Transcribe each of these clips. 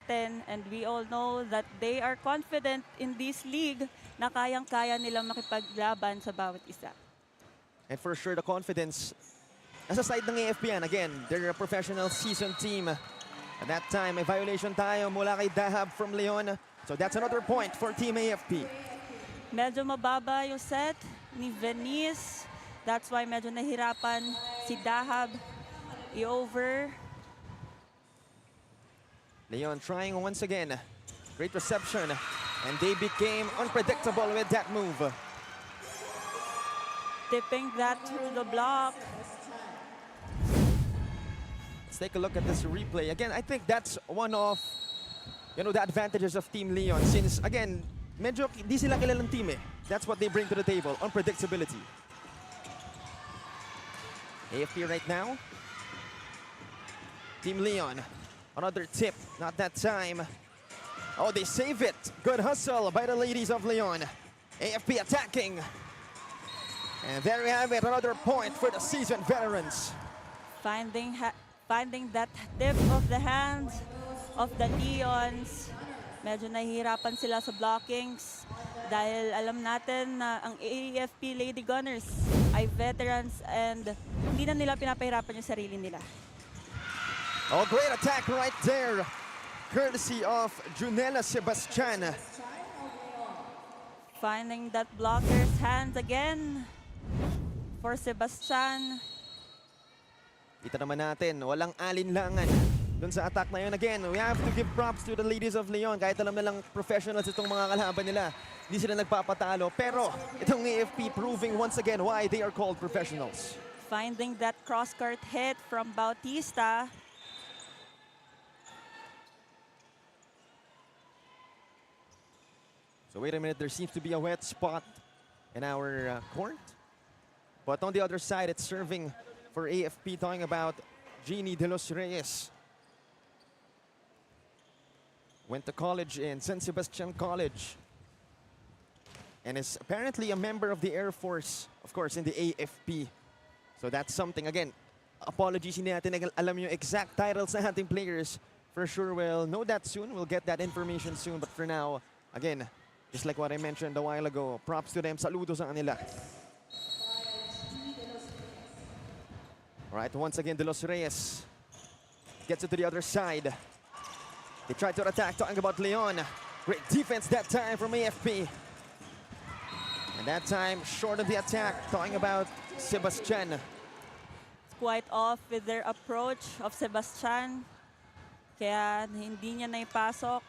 natin, and we all know that they are confident in this league na kayang-kaya nilang makipaglaban sa bawat isa. And for sure, the confidence nasa side ng AFP yan. Again, they're a professional season team. At that time, may violation tayo mula kay Dahab from Leon. So that's another point for Team AFP. Medyo mababa yung set ni Venice. That's why medyo nahirapan si Dahab i-over. Leon trying once again. Great reception. And they became unpredictable with that move. Tipping that through the block. Let's take a look at this replay. Again, I think that's one of, the advantages of Team Leon. Since, again, medyo di sila kilalang team eh. That's what they bring to the table, unpredictability. AFP right now. Team Leon. Another tip, not that time. Oh, they save it. Good hustle by the ladies of Leon. AFP attacking. And there we have it, another point for the seasoned veterans. Finding that tip of the hands of the Leons. Medyo nahihirapan sila sa blockings dahil alam natin na ang AFP Lady Gunners ay veterans and hindi na nila pinapahirapan yung sarili nila. Oh, great attack right there. Courtesy of Junela Sebastian. Finding that blocker's hands again for Sebastian. Kita naman natin, walang alinlangan dun sa attack na yun. Again, we have to give props to the ladies of Leon. Kahit alam na lang professionals itong mga kalaban nila, hindi sila nagpapatalo. Pero itong AFP proving once again why they are called professionals. Finding that cross-court hit from Bautista. So wait a minute, there seems to be a wet spot in our court. But on the other side, it's serving for AFP, talking about Jeannie De Los Reyes. Went to college in San Sebastian College. And is apparently a member of the Air Force, of course, in the AFP. So that's something, again, apologies hindi natin alam yung exact titles ng ating players. For sure, we'll know that soon. We'll get that information soon. But for now, again, just like what I mentioned a while ago, props to them, saludo sa kanila. All right, once again, De Los Reyes gets it to the other side. They try to attack, talking about Leon. Great defense that time from AFP. And that time, short of the attack, talking about Sebastian. It's quite off with their approach of Sebastian. Kaya hindi niya naipasok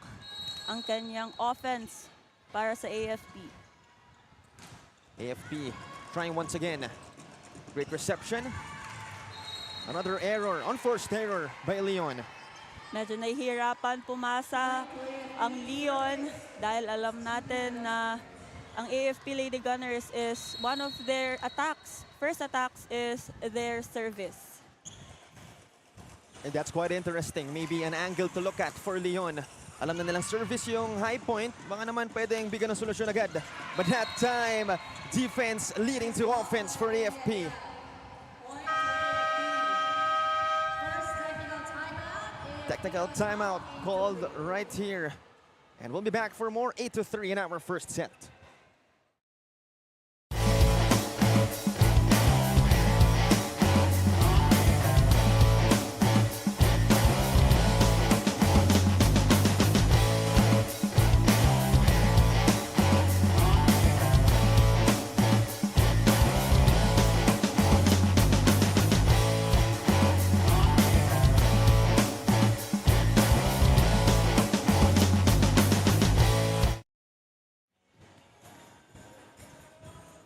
ang kanyang offense para sa AFP. AFP trying once again. Great reception. Another error, unforced error by Leon. Medyo nahihirapan pumasa ang Leon dahil alam natin na ang AFP Lady Gunners is one of their attacks. First attacks is their service. And that's quite interesting. Maybe an angle to look at for Leon. Alam na nilang service yung high point. Baka naman pwedeng bigyan ng solusyon agad. But that time, defense leading to offense for AFP. Technical timeout called right here. And we'll be back for more 8-3 in our first set.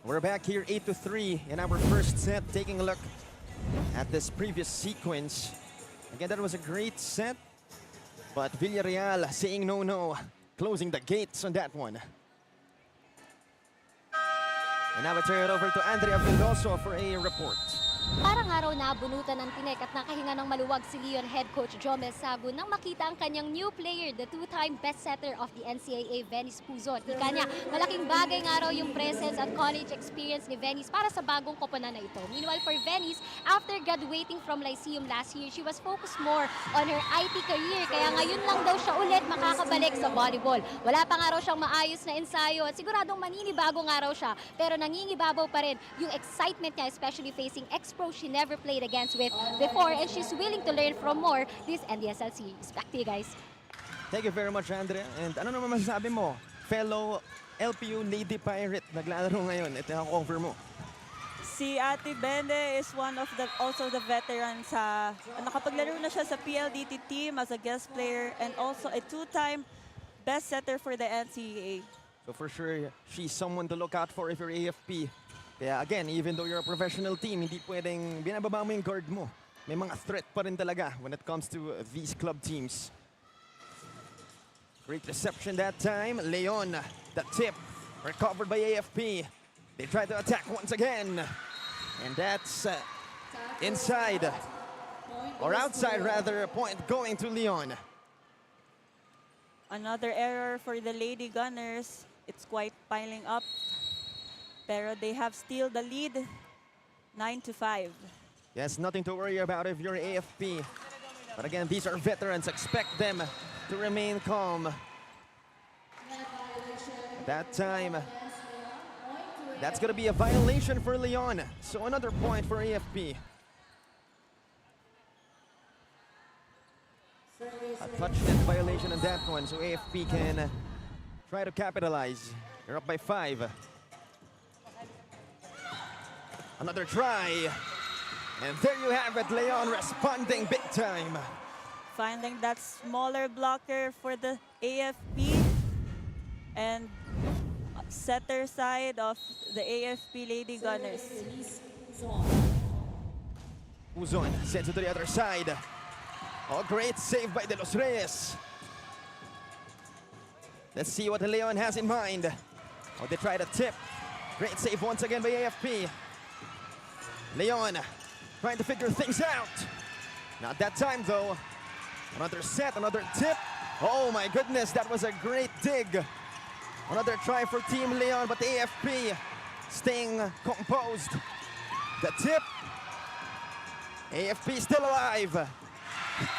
We're back here 8-3 in our first set, taking a look at this previous sequence. Again, that was a great set, but Villarreal saying no, closing the gates on that one. And now we turn it over to Andrea Villoso for a report. Parang araw na abunutan ng tinek at nakahinga ng maluwag si Leon head coach Jomel Sagu nang makita ang kanyang new player, the two-time best setter of the NCAA, Venice Puzon. Ika niya, malaking bagay nga raw yung presence at college experience ni Venice para sa bagong koponan na ito. Meanwhile for Venice, after graduating from Lyceum last year, she was focused more on her IT career. Kaya ngayon lang daw siya ulit makakabalik sa volleyball. Wala pa nga raw siyang maayos na ensayo at siguradong maninibago nga raw siya. Pero nangingibabaw pa rin yung excitement niya, especially facing ex-pro she never played against with before, and she's willing to learn from more this NDSL series. Back to you guys. Thank you very much, Andrea. And ano naman masasabi mo? Fellow LPU Lady Pirate, naglalaro ngayon. Ito ang cover mo. Si Ate Bende is one of also the veterans sa nakapaglaro na siya sa PLDT team as a guest player and also a two-time best setter for the NCAA. So for sure, she's someone to look out for if you're AFP. Kaya again, even though you're a professional team, hindi pwedeng binababa mo yung guard mo. May mga threat pa rin talaga when it comes to these club teams. Great reception that time. Leon, the tip, recovered by AFP. They try to attack once again. And that's inside, or outside rather, a point going to Leon. Another error for the Lady Gunners. It's quite piling up. Pero they have still the lead, 9-5. Yes, nothing to worry about if you're AFP. But again, these are veterans. Expect them to remain calm. That time, that's going to be a violation for Leon. So another point for AFP. A touchdown violation on that one, so AFP can try to capitalize. They're up by 5. Another try. And there you have it, Leon responding big time. Finding that smaller blocker for the AFP and setter side of the AFP Lady Gunners. Puzon sends it to the other side. Oh, great save by De Los Reyes. Let's see what Leon has in mind. Oh, they try to tip. Great save once again by AFP. Leon trying to figure things out. Not that time though. Another set, another tip. Oh my goodness, that was a great dig. Another try for Team Leon, but AFP staying composed. The tip. AFP still alive.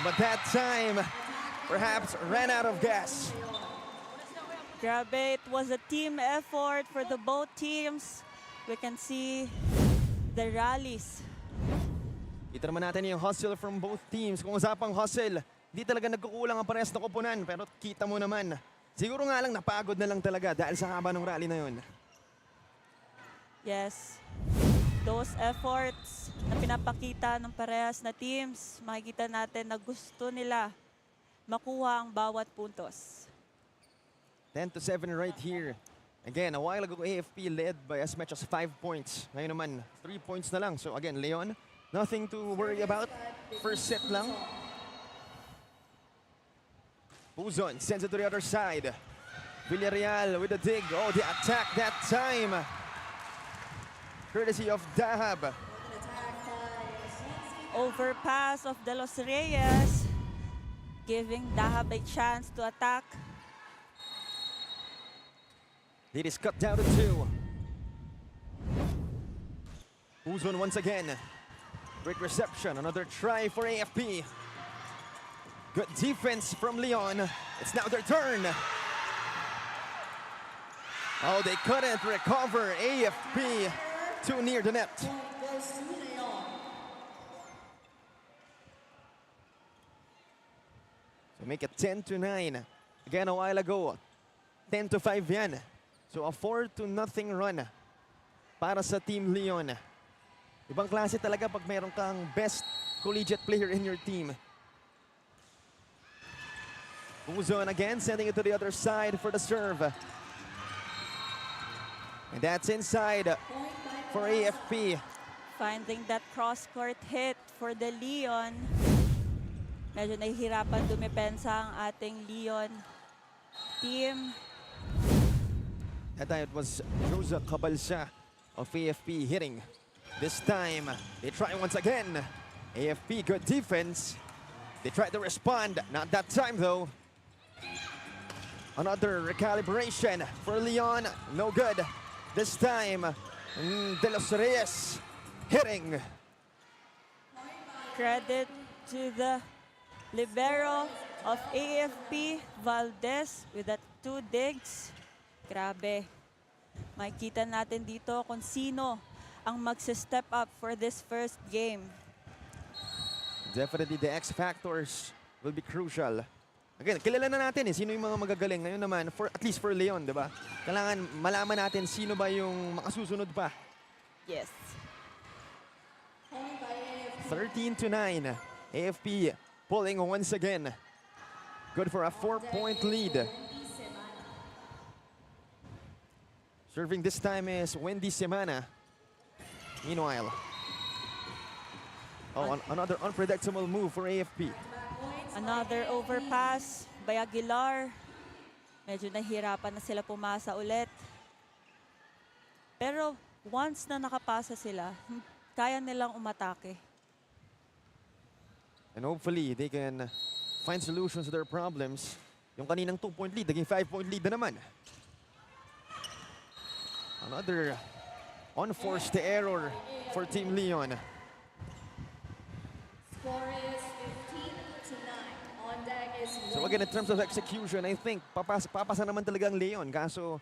But that time, perhaps ran out of gas. Grabe, it was a team effort for the both teams. We can see the rallies. Kita naman natin yung hustle from both teams. Kung usapang hustle, hindi talaga nagkukulang ang parehas na koponan. Pero kita mo naman, siguro nga lang napagod na lang talaga dahil sa haba ng rally na yun. Yes. Those efforts na pinapakita ng parehas na teams, makikita natin na gusto nila makuha ang bawat puntos. 10-7 right here. Again, a while ago, AFP led by as much as 5 points. Ngayon naman, 3 points na lang. So again, Leon, nothing to worry about. First set lang. Puzon sends it to the other side. Villarreal with a dig. Oh, the attack that time. Courtesy of Dahab. Overpass of De Los Reyes, giving Dahab a chance to attack. It is cut down to 2. Puzon once again. Great reception. Another try for AFP. Good defense from Leon. It's now their turn. Oh, they couldn't recover. AFP too near the net. So make it 10-9. Again, a while ago, 10-5 yan. So a 4-0 run para sa Team Leon. Ibang klase talaga pag meron kang best collegiate player in your team. Puzon again, sending it to the other side for the serve. And that's inside for AFP. Finding that cross-court hit for the Leon. Medyo nahihirapan dumepensa ang ating Leon team. That time it was Rosa Cabalsa of AFP hitting. This time, they try once again. AFP, good defense. They try to respond. Not that time, though. Another recalibration for Leon. No good. This time, De Los Reyes hitting. Credit to the libero of AFP, Valdez, with that 2 digs. Grabe. Makikita natin dito kung sino ang magse-step up for this first game. Definitely the X factors will be crucial. Again, kilala na natin sino yung mga magagaling. Ngayon naman, at least for Leon, di ba? Kailangan malaman natin sino ba yung makasusunod pa. Yes. 13-9. AFP pulling once again. Good for a 4-point lead. Serving this time is Wendy Semana. Meanwhile, another unpredictable move for AFP. Another overpass by Aguilar. Medyo nahihirapan na sila pumasa ulit. Pero once na nakapasa sila, kaya nilang umatake. And hopefully, they can find solutions to their problems. Yung kaninang 2-point lead, naging 5-point lead na naman. Another unforced error for Team Leon. Score is 15-9. On deck is So again, in terms of execution, I think papasa naman talaga ang Leon. Kaso,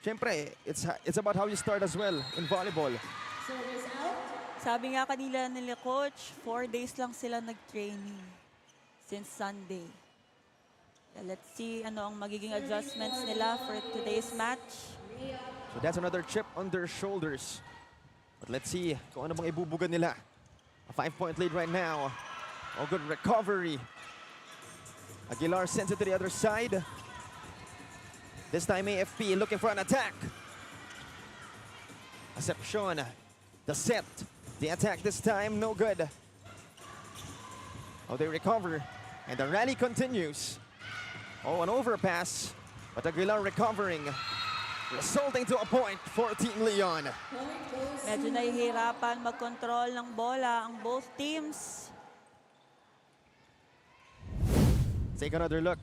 syempre, it's about how you start as well in volleyball. service out. Sabi nga kanila nila coach, 4 days lang sila nag-training since Sunday. Let's see ano ang magiging adjustments nila for today's match. So that's another chip on their shoulders. But let's see kung ano bang ibubugan nila. A 5-point lead right now. Oh, good recovery. Aguilar sends it to the other side. This time AFP looking for an attack. Acepcion, the set. The attack this time, no good. Oh, they recover. And the rally continues. Oh, an overpass. But Aguilar recovering. Resulting to a point for Team Leon. Medyo nahihirapan mag-control ng bola ang both teams. Take another look.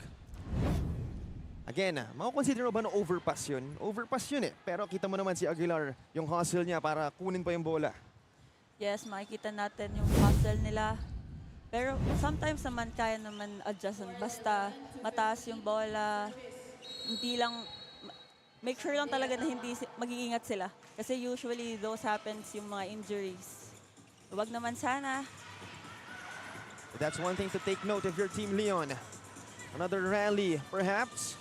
Again, makukonsider mo ba na overpass yun? Overpass yun eh. Pero kita mo naman si Aguilar, yung hustle niya para kunin pa yung bola. Yes, makikita natin yung hustle nila. Pero sometimes naman kaya naman adjust. Basta mataas yung bola, hindi lang, make sure lang talaga na hindi mag-iingat sila. Kasi usually those happens yung mga injuries. Huwag naman sana. That's one thing to take note if you're Team Leon. Another rally, perhaps.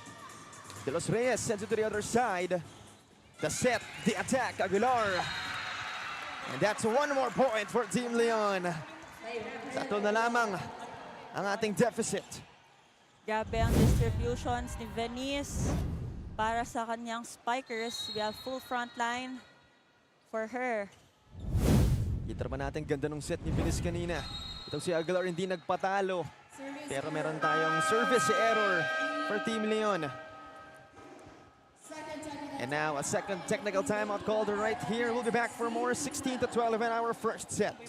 De Los Reyes sends it to the other side. The set, the attack, Aguilar. And that's one more point for Team Leon. Sakto na lamang ang ating deficit. Grabe ang distributions ni Venice para sa kanyang spikers. We have full front line for her. Kita naman natin ganda ng set ni Venice kanina. Ito si Aguilar hindi nagpatalo. Pero meron tayong service error for Team Leon. And now a second technical timeout called right here. We'll be back for more 16-12 in our first set.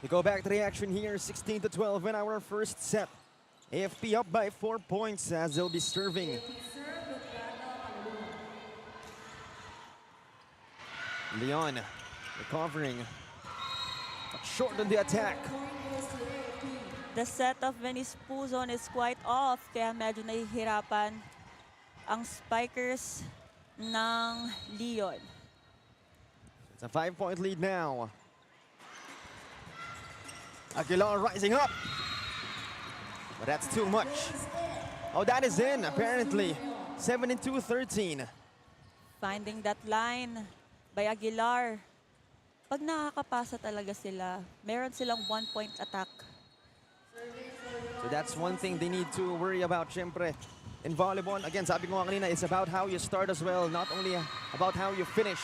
We go back to the action here, 16-12 in our first set. AFP up by 4 points as they'll be serving. Leon recovering. A but short on the attack. The set of Venice Puzon is quite off, kaya medyo nahihirapan ang spikers ng Leon. It's a 5-point lead now. Aguilar rising up. But that's too much. Oh, that is in, apparently. 72-13. Finding that line by Aguilar. Pag nakakapasa talaga sila, meron silang 1-point attack. So that's one thing they need to worry about, syempre. In volleyball, again, sabi ko nga kanina, it's about how you start as well, not only about how you finish.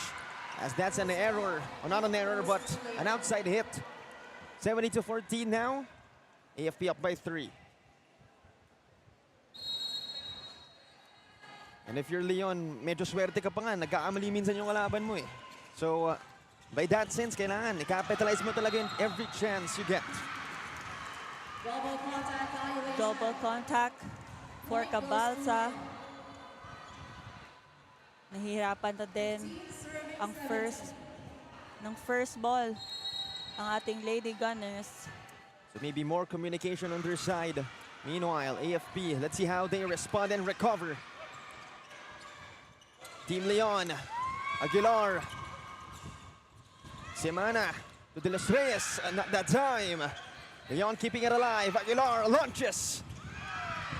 As that's an error, or not an error, but an outside hit. 72-14 now. AFP up by 3. And if you're Leon, medyo swerte ka pa nga, nagkakamali minsan yung kalaban mo eh. So, by that sense, kailangan i-capitalize mo talaga in every chance you get. Double contact for Cabalsa. Nahihirapan na din ang first ball ang ating Lady Gunners. So maybe more communication on their side. Meanwhile, AFP, let's see how they respond and recover. Team Leon, Aguilar, Semana to De Los Reyes, not that time. Leon keeping it alive, Aguilar launches.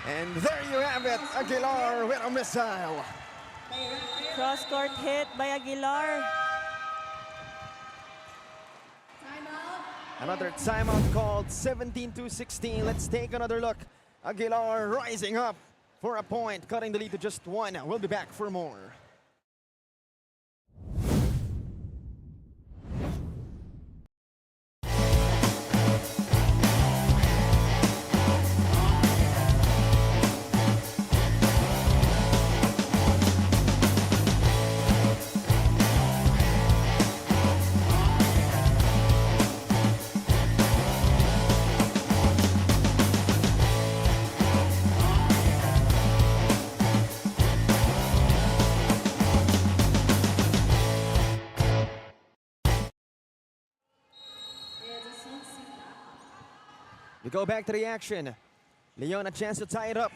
And there you have it, Aguilar with a missile. Cross-court hit by Aguilar. Another timeout called, 17-16. Let's take another look. Aguilar rising up for a point, cutting the lead to just 1. We'll be back for more. We go back to the action. Leon a chance to tie it up.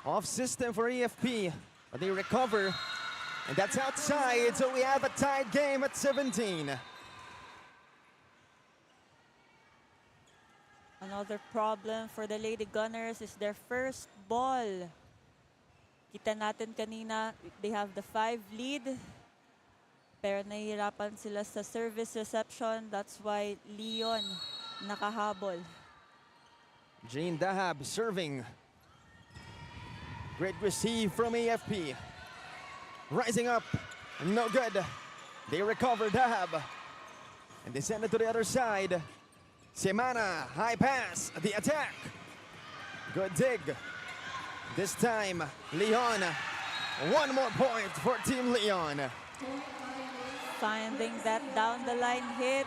Off system for AFP, but they recover. And that's outside, so we have a tied game at 17. Another problem for the Lady Gunners is their first ball. Kita natin kanina, they have the 5 lead. Pero nahihirapan sila sa service reception. That's why Leon nakahabol. Jane Dahab serving. Great receive from AFP. Rising up, no good. They recover Dahab. And they send it to the other side. Semana, high pass, the attack. Good dig. This time, Leon. One more point for Team Leon. Finding that down the line hit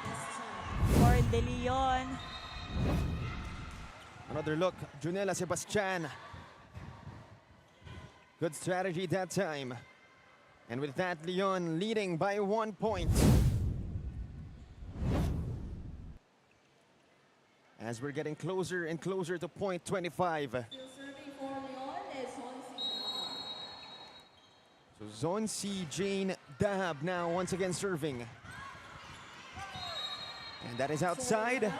for De Leon. Another look, Junela Sebastian. Good strategy that time. And with that, Leon leading by 1 point. As we're getting closer and closer to point 25. So Zone C, Jane Dahab now once again serving. And that is outside.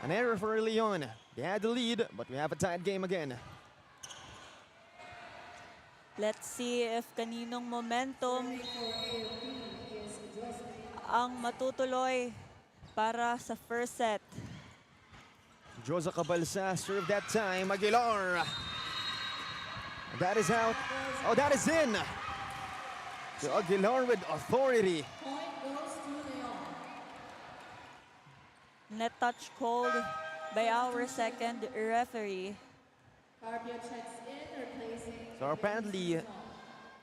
An error for Leon. They had the lead, but we have a tied game again. Let's see if kaninong momentum ang matutuloy para sa first set. Josa Cabalsa served that time. Aguilar. That is out. Oh, that is in. So Aguilar with authority. Net touch called by our second referee. So apparently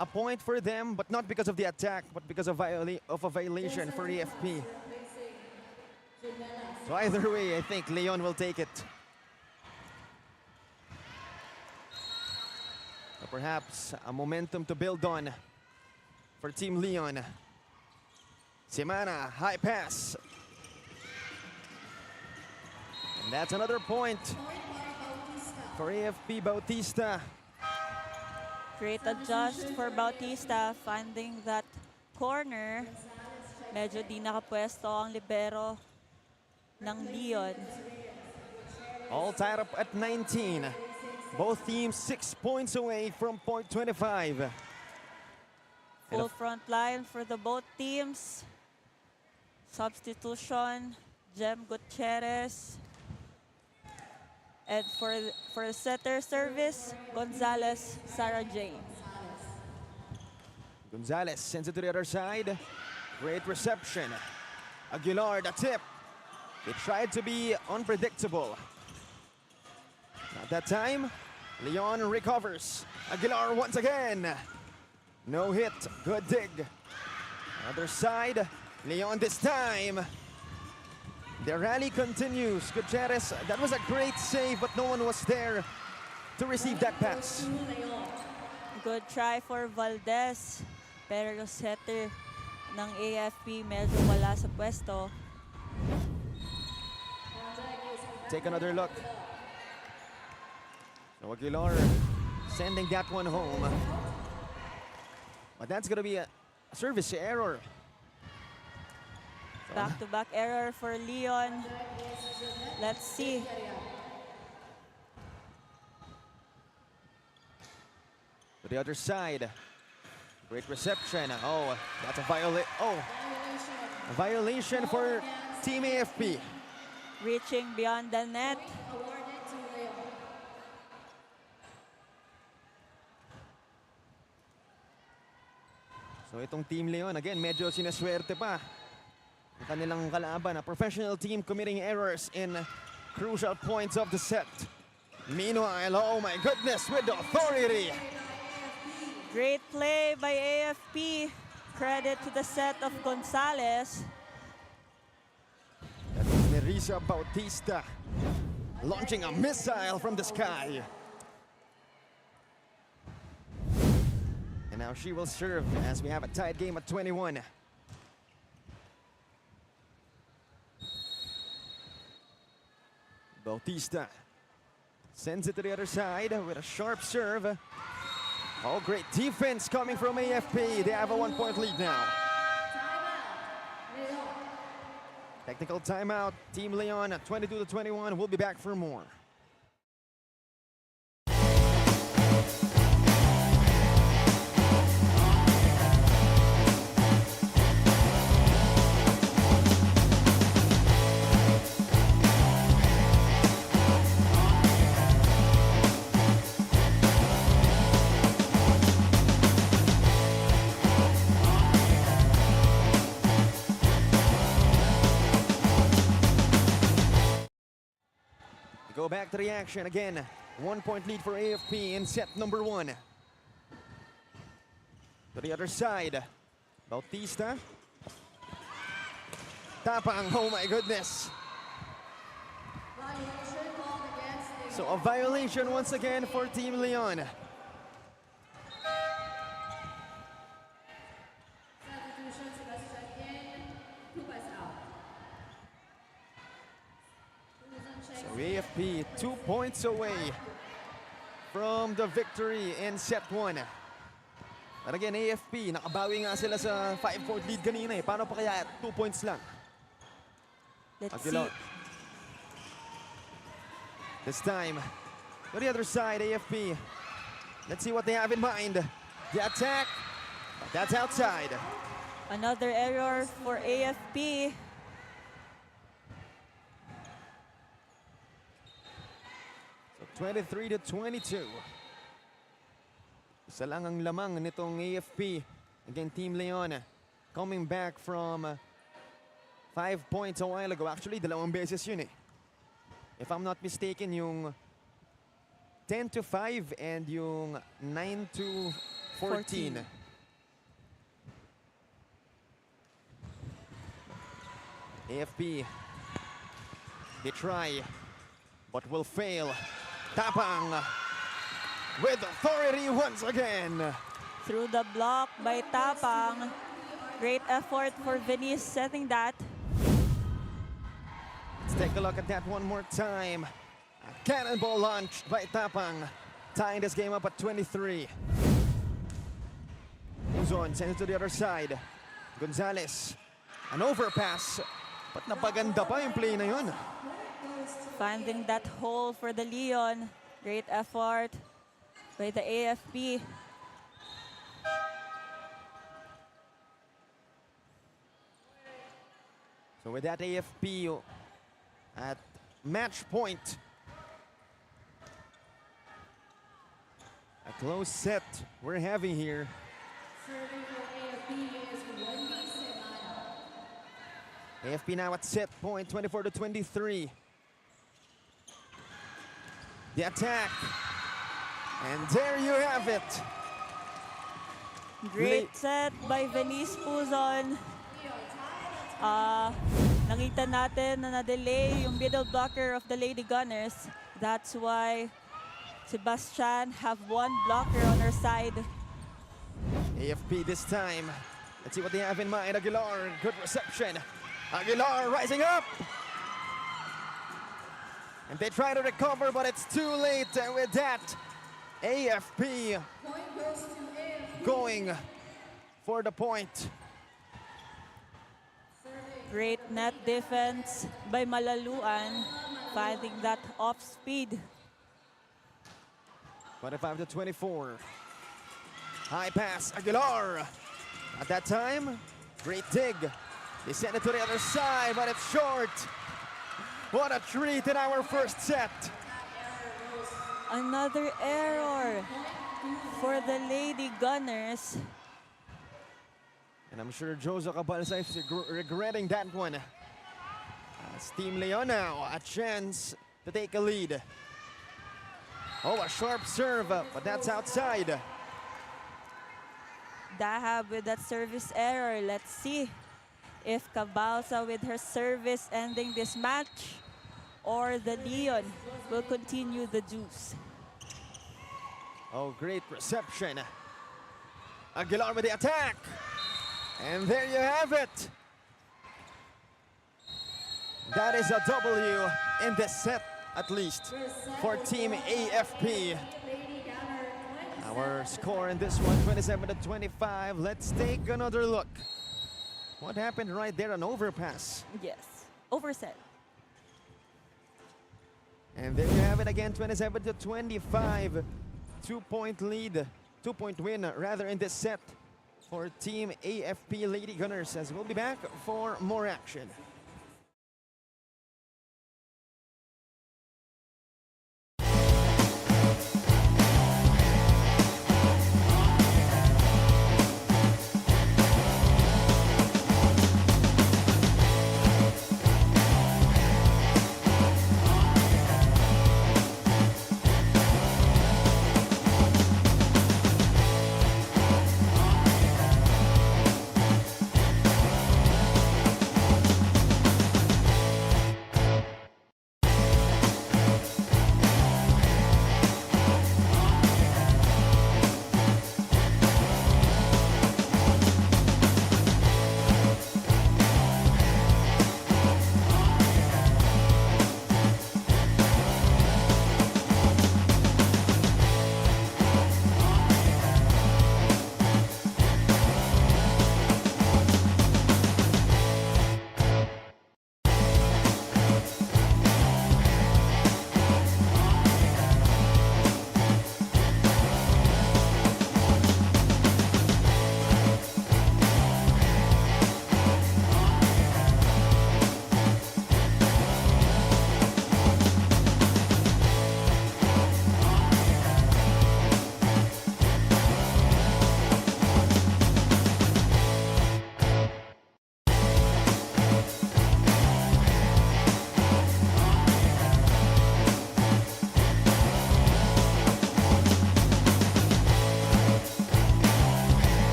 a point for them, but not because of the attack, but because of a violation for AFP. So either way, I think Leon will take it. So perhaps a momentum to build on for Team Leon. Simana, high pass. And that's another point for AFP Bautista. Great adjust for Bautista, finding that corner. Medyo di nakapwesto ang libero ng Leon. All tied up at 19. Both teams 6 points away from point 25. Full front line for the both teams. Substitution, Jem Gutierrez. And for the setter service, Gonzalez, Sarah Jane. Gonzalez sends it to the other side. Great reception. Aguilar, the tip. They tried to be unpredictable. Not that time. Leon recovers. Aguilar once again. No hit. Good dig. Other side. Leon this time. The rally continues. Gutierrez, that was a great save, but no one was there to receive that pass. Good try for Valdez. Pero yung setter ng AFP medyo wala sa pwesto. Take another look. So Aguilar sending that one home. But that's going to be a service error. Back-to-back error for Leon. Let's see. To the other side. Great reception. Oh, that's a violation for Team AFP. Reaching beyond the net. So itong Team Leon, again, medyo sinaswerte pa ang kanilang kalaban. A professional team committing errors in crucial points of the set. Meanwhile, oh my goodness, with the authority. Great play by AFP. Credit to the set of Gonzalez. That is Nerissa Bautista launching a missile from the sky. And now she will serve as we have a tied game at 21. Bautista sends it to the other side with a sharp serve. Oh, great defense coming from AFP. They have a 1-point lead now. Technical timeout. Team Leon at 22-21. We'll be back for more. Go back to the action again. 1-point lead for AFP in set number 1. To the other side. Bautista. Tapang, oh my goodness. So a violation once again for Team Leon. So AFP 2 points away from the victory in set 1. But again, AFP, nakabawi nga sila sa 5-point lead kanina eh. Paano pa kaya 2 points lang? Let's Aguilar. see. This time, to the other side, AFP. Let's see what they have in mind. The attack, but that's outside. Another error for AFP. So 23-22. Isa lang ang lamang nitong AFP. Again, Team Leon coming back from 5 points a while ago. Actually, dalawang beses yun eh. If I'm not mistaken, yung 10-5 and yung 9-14. AFP, they try, but will fail. Tapang with authority once again. Through the block by Tapang. Great effort for Venice setting that. Let's take a look at that one more time. A cannonball launched by Tapang, tying this game up at 23. Luzon sends it to the other side. Gonzalez, an overpass. But napaganda pa yung play na yun. Finding that hole for the Leon. Great effort by the AFP. So with that AFP at match point. A close set we're having here. Serving for AFP is Wendy Semana. AFP now at set point, 24-23. The attack. And there you have it. Great set by Venice Puzon. Nakita natin na na-delay yung middle blocker of the Lady Gunners. That's why Sebastian have one blocker on her side. AFP this time. Let's see what they have in mind. Aguilar, good reception. Aguilar rising up. And they try to recover, but it's too late. And with that, AFP Point goes to AFP. going for the point. Great net defense by Malaluan, finding that off speed. 25-24. High pass, Aguilar. At that time, great dig. They send it to the other side, but it's short. What a treat in our first set. Another error for the Lady Gunners. And I'm sure Jozo Cabalsa is regretting that one. As Team Leon now, a chance to take a lead. Oh, a sharp serve, but that's outside. Dahab with that service error. Let's see if Cabalsa with her service ending this match or the Leon will continue the juice. Oh, great reception. Aguilar with the attack. And there you have it. That is a W in this set, at least, for Team AFP. Our score in this one, 27-25. Let's take another look. What happened right there, an overpass. Yes, overset. And there you have it again, 27-25. 2-point lead, 2-point win, rather, in this set for Team AFP Lady Gunners, as we'll be back for more action.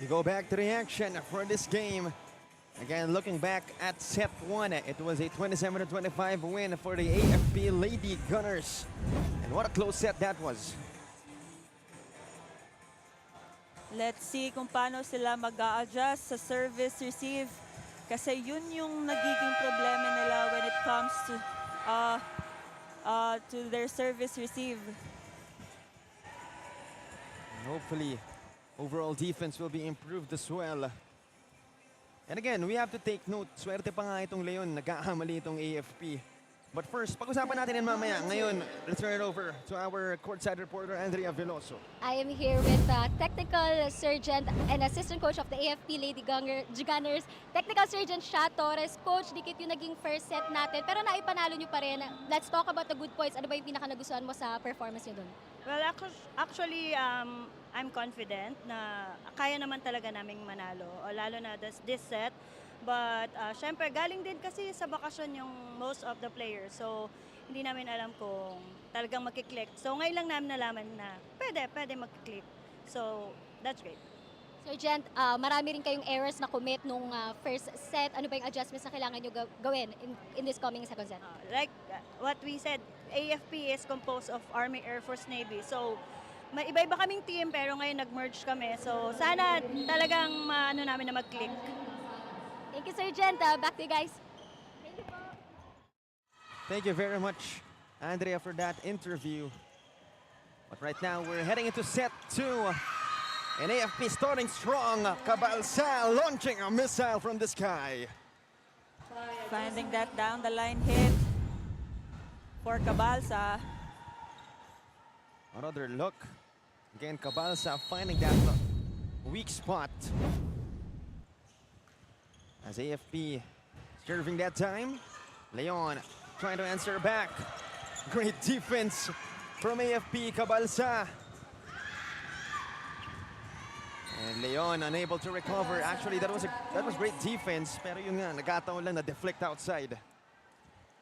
You go back to the action for this game. Again, looking back at set 1, it was a 27-25 win for the AFP Lady Gunners. And what a close set that was. Let's see kung paano sila mag-a-adjust sa service receive. Kasi yun yung nagiging problema nila when it comes to their service receive. And hopefully, overall defense will be improved as well. And again, we have to take note, swerte pa nga itong Leon, nagkakamali itong AFP. But first, pag-usapan natin yan mamaya. Ngayon, let's turn it over to our courtside reporter, Andrea Veloso. I am here with Technical Sergeant and Assistant Coach of the AFP Lady Gunners, Technical Sergeant Sha Torres. Coach, dikit yung naging first set natin, pero naipanalo nyo pa rin. Let's talk about the good points. Ano ba yung pinaka-nagustuhan mo sa performance nyo dun? Well, actually, I'm confident na kaya naman talaga naming manalo, lalo na this set. But syempre, galing din kasi sa bakasyon yung most of the players. So, hindi namin alam kung talagang magkiklik. So, ngayon lang namin nalaman na pwede magkiklik. So, that's great. Sergeant, marami rin kayong errors na commit nung first set. Ano ba yung adjustments na kailangan nyo gawin in this coming second set? Like what we said, AFP is composed of Army, Air Force, Navy. So, may iba-iba kaming team pero ngayon nag-merge kami. So, sana talagang maano namin na mag-click. Thank you, Sergeant. Back to you guys. Thank you very much, Andrea, for that interview. But right now, we're heading into set 2. And AFP starting strong. Cabalsa launching a missile from the sky. Finding that down the line hit for Cabalsa. Another look. Again, Cabalsa finding that weak spot. As AFP serving that time. Leon trying to answer back. Great defense from AFP, Cabalsa. And Leon unable to recover. Actually, that was great defense. Pero yun nga, nagkataon lang na deflect outside.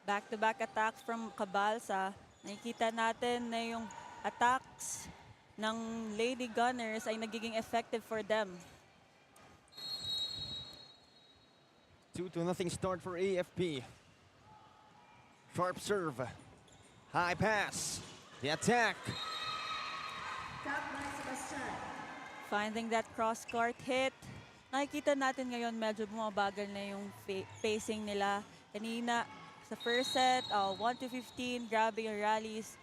Back-to-back attacks from Cabalsa. Nakikita natin na yung attacks ng Lady Gunners ay nagiging effective for them. 2-0 start for AFP. Sharp serve. High pass. The attack. Finding that cross-court hit. Nakikita natin ngayon medyo bumabagal na yung pacing nila. Kanina sa first set, 1-15, grabe yung rallies.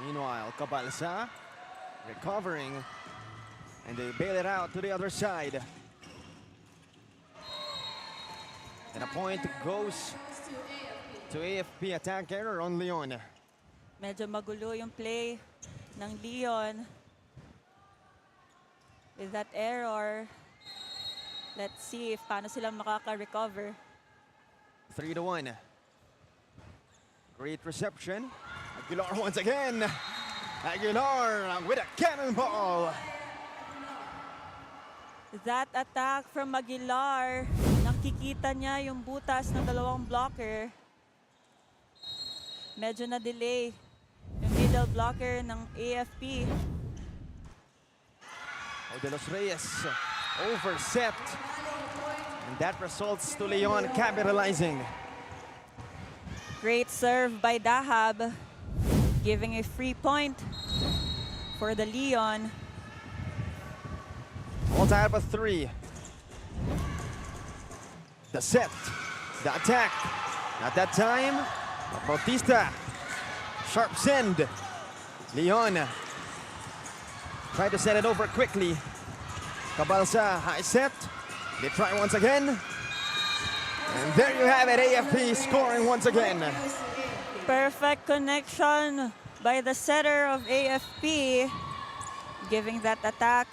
Meanwhile, Cabalsa recovering. And they bail it out to the other side. And a point goes to AFP. Attack error on Leon. Medyo magulo yung play ng Leon. With that error, let's see if paano sila makaka-recover. 3-1. Great reception. Aguilar once again. Aguilar with a cannonball. That attack from Aguilar, nakikita niya yung butas ng dalawang blocker. Medyo na-delay yung middle blocker ng AFP. De Los Reyes overset. And that results to Leon capitalizing. Great serve by Dahab, giving a free point for the Leon. All tied up at 3. The set, the attack. Not that time. Bautista, sharp send. Leon try to set it over quickly. Cabalsa, high set. They try once again. And there you have it, AFP scoring once again. Perfect connection by the setter of AFP, giving that attack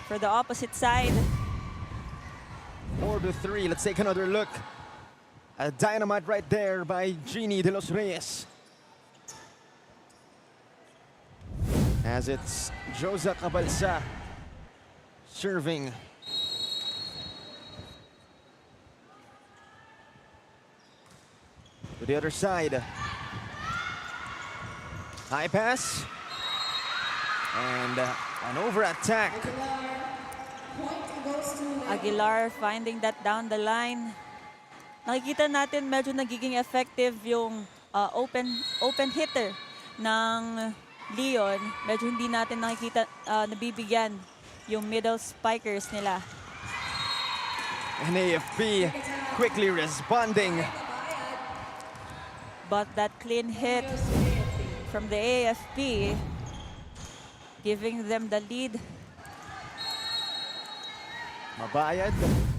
for the opposite side. 4-3, let's take another look. A dynamite right there by Jeannie De Los Reyes. As it's Josa Cabalsa serving. To the other side. High pass. And an over-attack. Aguilar finding that down the line. Nakikita natin medyo nagiging effective yung open hitter ng Leon. Medyo hindi natin nakikita nabibigyan yung middle spikers nila. And AFP quickly responding. But that clean hit from the AFP giving them the lead. Mabayad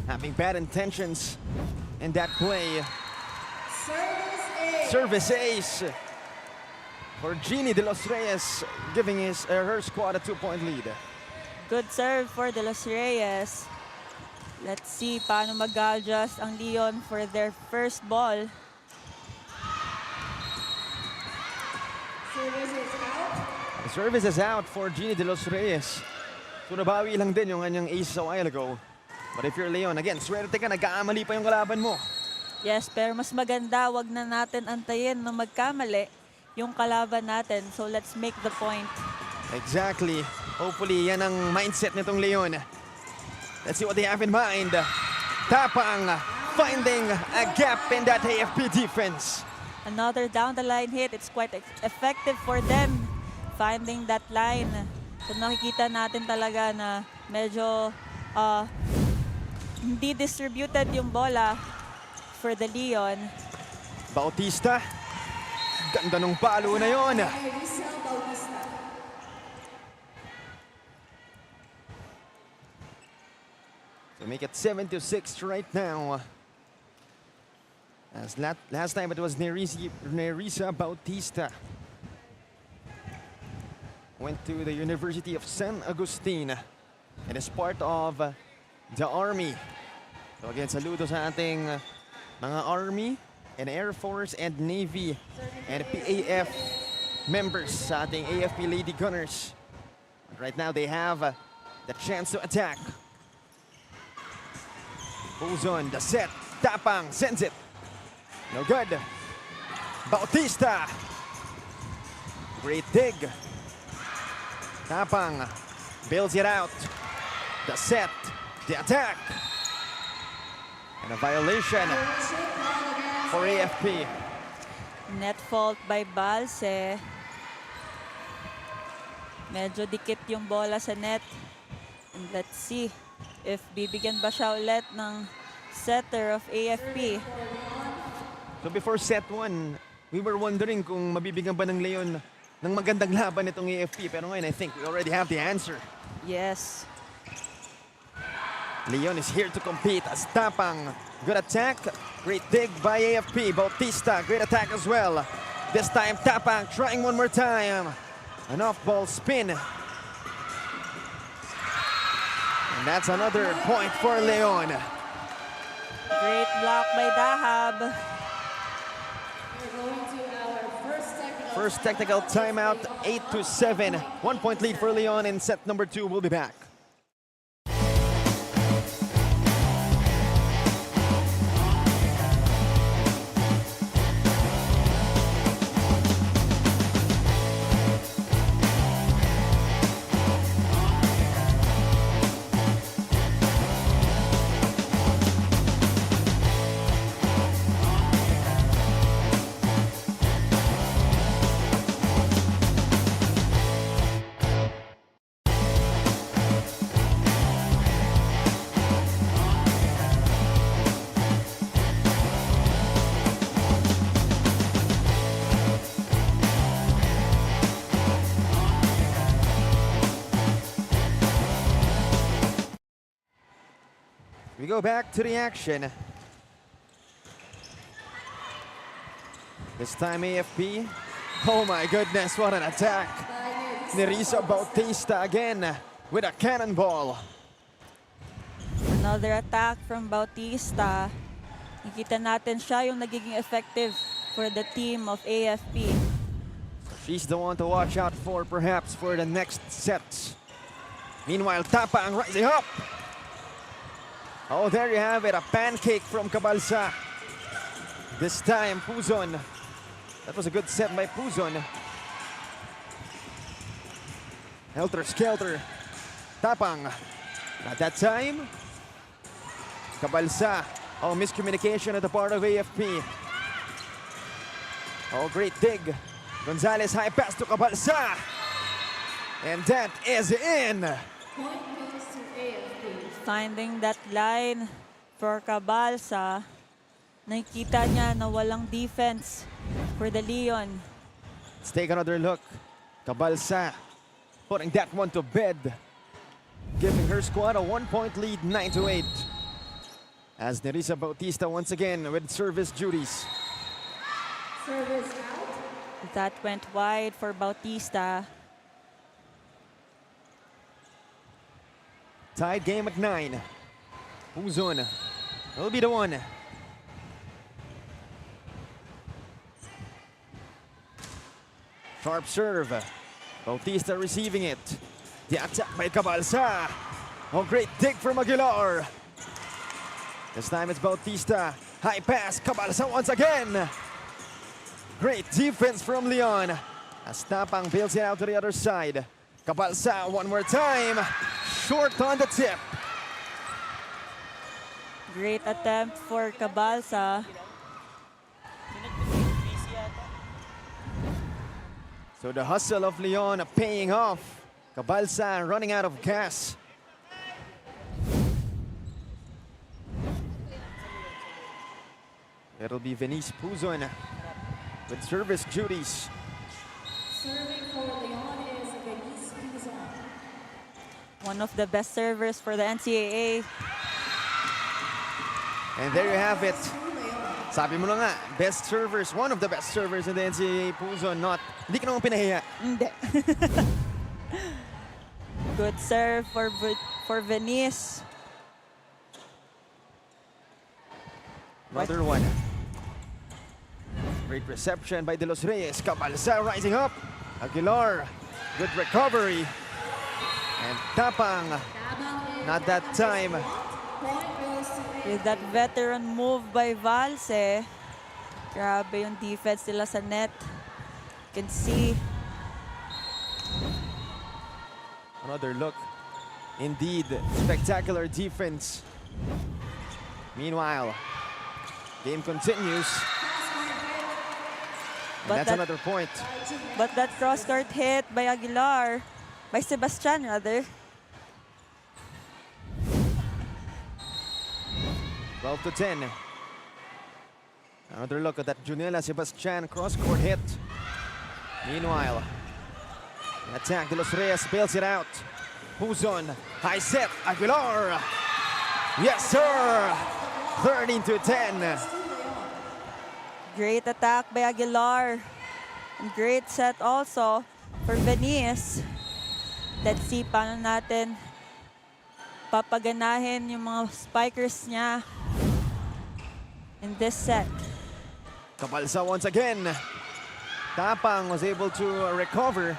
having bad intentions in that play. Service ace for Jeannie De Los Reyes, giving her squad a 2-point lead. Good serve for De Los Reyes. Let's see paano mag-adjust ang Leon for their first ball. The service is out for Jeannie De Los Reyes. So nabawi lang din yung kanyang ace a while ago. But if you're Leon, again, swerte ka, nagkaamali pa yung kalaban mo. Yes, pero mas maganda, wag na natin antayin na magkamali yung kalaban natin. So let's make the point. Exactly. Hopefully, yan ang mindset nitong Leon. Let's see what they have in mind. Tapang finding a gap in that AFP defense. Another down the line hit. It's quite effective for them finding that line. So nakikita natin talaga na medyo hindi distributed yung bola for the Leon. Bautista. Ganda nung palo na yon. So make it 7-6 right now. As last time it was Nerissa Bautista. Went to the University of San Agustin and is part of the Army. So again, saludo sa ating mga Army and Air Force and Navy and PAF members sa ating AFP Lady Gunners. Right now they have the chance to attack. Pulls on the set. Tapang sends it. No good. Bautista. Great dig. Tapang builds it out. The set. The attack. And a violation for AFP. Net fault by Balse. Medyo dikit yung bola sa net. And let's see if bibigyan ba siya ulit ng setter of AFP. So before set 1, we were wondering kung mabibigyan ba ng Leon ng magandang laban itong AFP. Pero ngayon, I think we already have the answer. Yes. Leon is here to compete as Tapang. Good attack. Great dig by AFP. Bautista, great attack as well. This time, Tapang trying one more time. An off-ball spin. And that's another point for Leon. Great block by Dahab. First technical timeout, 8-7. 1 point lead for Leon in set number 2. We'll be back. We go back to the action. This time AFP. Oh my goodness, what an attack. Nerissa Bautista again with a cannonball. Another attack from Bautista. Nakita natin siya yung nagiging effective for the team of AFP. She's the one to watch out for perhaps for the next sets. Meanwhile, Tapang rising up. Oh, there you have it, a pancake from Cabalsa. This time, Puzon. That was a good set by Puzon. Helter-skelter. Tapang. At that time, Cabalsa. Oh, miscommunication at the part of AFP. Oh, great dig. Gonzalez, high pass to Cabalsa. And that is in. Point goes to AFP. Finding that line for Cabalsa. Nakikita niya na walang defense for the Leon. Let's take another look. Cabalsa putting that one to bed. Giving her squad a 1-point lead, 9-8. As Nerissa Bautista once again with service duties. Service out. That went wide for Bautista. Tied game at 9. Puzon will be the one. Sharp serve. Bautista receiving it. The attack by Cabalsa. Oh, great dig from Aguilar. This time it's Bautista. High pass. Cabalsa once again. Great defense from Leon. As Tapang bails it out to the other side. Cabalsa one more time. Short on the tip. Great attempt for Cabalsa. So the hustle of Leon paying off. Cabalsa running out of gas. It'll be Venice Puzon with service duties. Serving for Leon is Venice Puzon. One of the best servers for the NCAA. And there you have it. Sabi mo na nga, best servers, one of the best servers in the NCAA, Puzon, hindi ka naman pinahiya. Hindi. Good serve for Venice. Another one. Great reception by De Los Reyes. Cabalsa rising up. Aguilar, good recovery. And Tapang, not that time. Point goes to With that veteran move by Valse, grabe yung defense nila sa net. You can see. Another look. Indeed, spectacular defense. Meanwhile, game continues. And But that's that- another point. But that cross-court hit by Aguilar, by Sebastian rather, 12-10. Another look at that Junela Sebastian cross-court hit. Meanwhile, the attack, De Los Reyes bails it out. Puzon, high set, Aguilar. Yes, sir! 13-10. great attack by Aguilar. And great set also for Venice. Let's see paano natin papaganahin yung mga spikers niya in this set. Cabalsa once again. Tapang was able to recover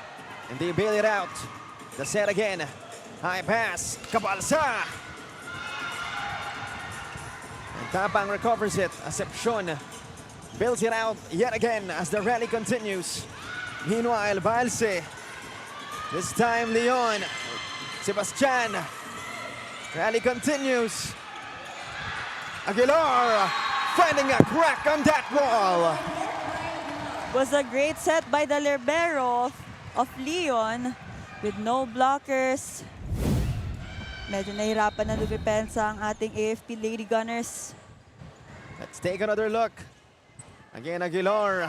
and they bail it out. The set again. High pass. Cabalsa. And Tapang recovers it. Acepcion bails it out yet again as the rally continues. Meanwhile, Valse. This time, Leon. Sebastian. Rally continues. Aguilar finding a crack on that wall. Was a great set by the libero of Leon with no blockers. Medyo nahirapan na lumipensa ang ating AFP Lady Gunners. Let's take another look. Again, Aguilar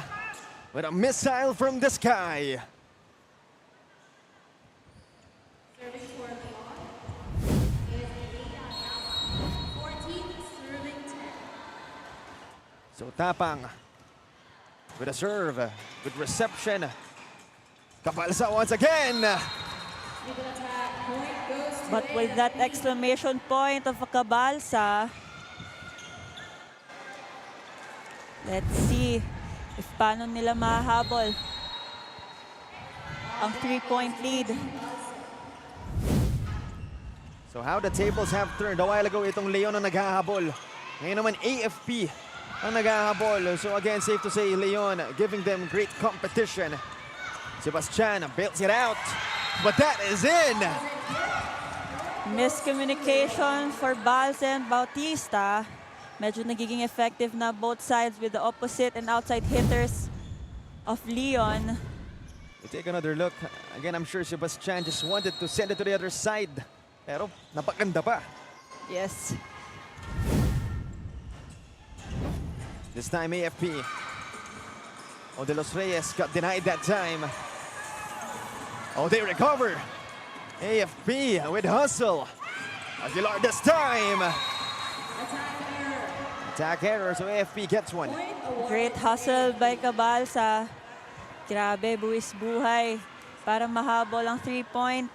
with a missile from the sky. serving for Leon is Elena Yama. 14 serving 10. So Tapang with a serve, good reception. Cabalsa once again. Legal attack. Point goes to But with that exclamation point of Cabalsa, let's see if paano nila mahahabol ang 3-point lead. So how the tables have turned. A while ago, itong Leon ang naghahabol. Ngayon naman, AFP ang naghahabol. So again, safe to say, Leon giving them great competition. Sebastian bails it out. but that is in. Miscommunication for Balse and Bautista. Medyo nagiging effective na both sides with the opposite and outside hitters of Leon. We take another look. Again, I'm sure Sebastian just wanted to send it to the other side. Pero napaganda pa. Yes. This time AFP. Oh, De Los Reyes got denied that time. Oh, they recover. AFP with hustle. Aguilar this time. Attack error, so AFP gets one. Great hustle by Cabalsa. Grabe, buwis buhay para mahabol ang 3-point.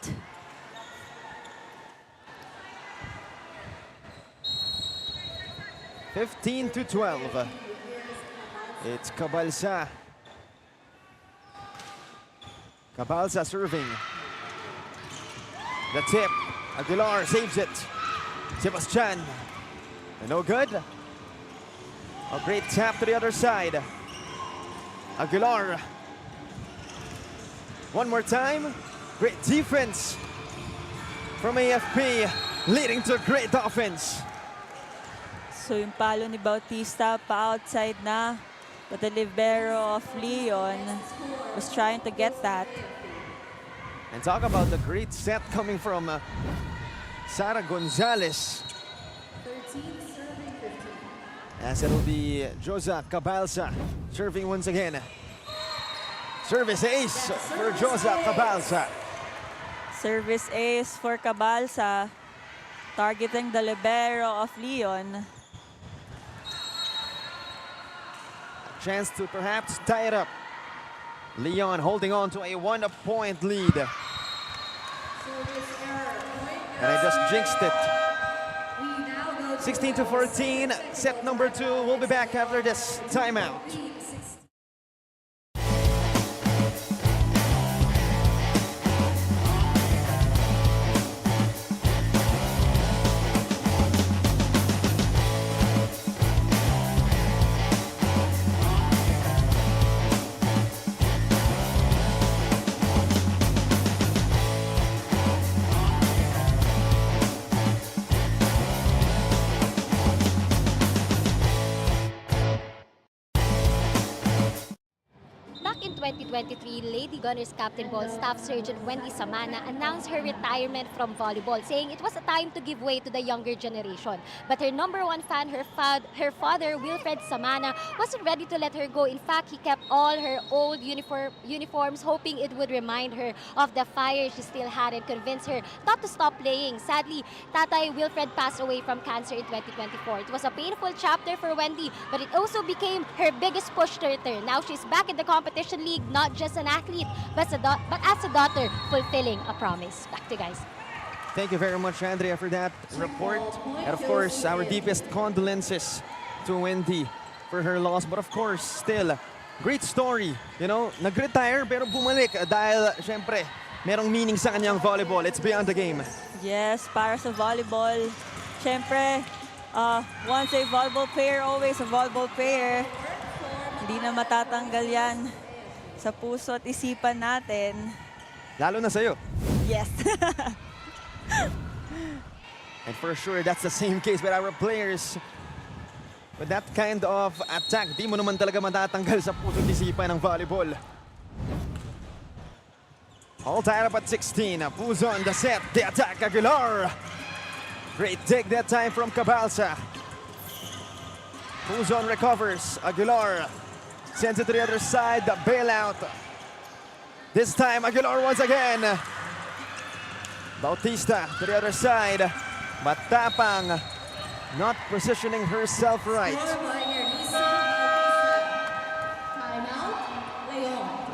(15-12). It's Cabalsa. Cabalsa serving. The tip. Aguilar saves it. Sebastian. No good. A great tap to the other side. Aguilar. One more time. Great defense from AFP, leading to great offense. So yung palo ni Bautista pa-outside na. But the libero of Leon was trying to get that. And talk about the great set coming from Sara Gonzalez. As it'll be Josa Cabalsa serving once again. Service ace for Josa Cabalsa. Service ace for Cabalsa, targeting the libero of Leon. Chance to perhaps tie it up. Leon holding on to a 1-point lead. And I just jinxed it. 16-14, set number 2. We'll be back after this timeout. Back in 2023, Lady Gunners Captain Ball Staff Sergeant Wendy Samana announced her retirement from volleyball, saying it was a time to give way to the younger generation. But her number one fan, her father, Wilfred Samana, wasn't ready to let her go. In fact, he kept all her old uniforms, hoping it would remind her of the fire she still had and convince her not to stop playing. Sadly, Tatay Wilfred passed away from cancer in 2024. It was a painful chapter for Wendy, but it also became her biggest push to return. Now she's back in the competition league, not just an athlete, but as a daughter, fulfilling a promise. Back to you guys. Thank you very much, Andrea, for that report. And of course, our deepest condolences to Wendy for her loss. But of course, still, great story. You know, nag-retire pero bumalik dahil, syempre, merong meaning sa kanyang volleyball. It's beyond the game. Yes, para sa volleyball. Siyempre, once a volleyball player, always a volleyball player. Hindi na matatanggal yan sa puso at isipan natin. Lalo na sa'yo. Yes. And for sure, that's the same case with our players. With that kind of attack, di mo naman talaga matatanggal sa puso at isipan ng volleyball. All tied up at 16. Puzon, the set, the attack, Aguilar. Great dig that time from Cabalsa. Puzon recovers. Aguilar sends it to the other side, the bailout. This time, Aguilar once again. Bautista to the other side. But Tapang not positioning herself right.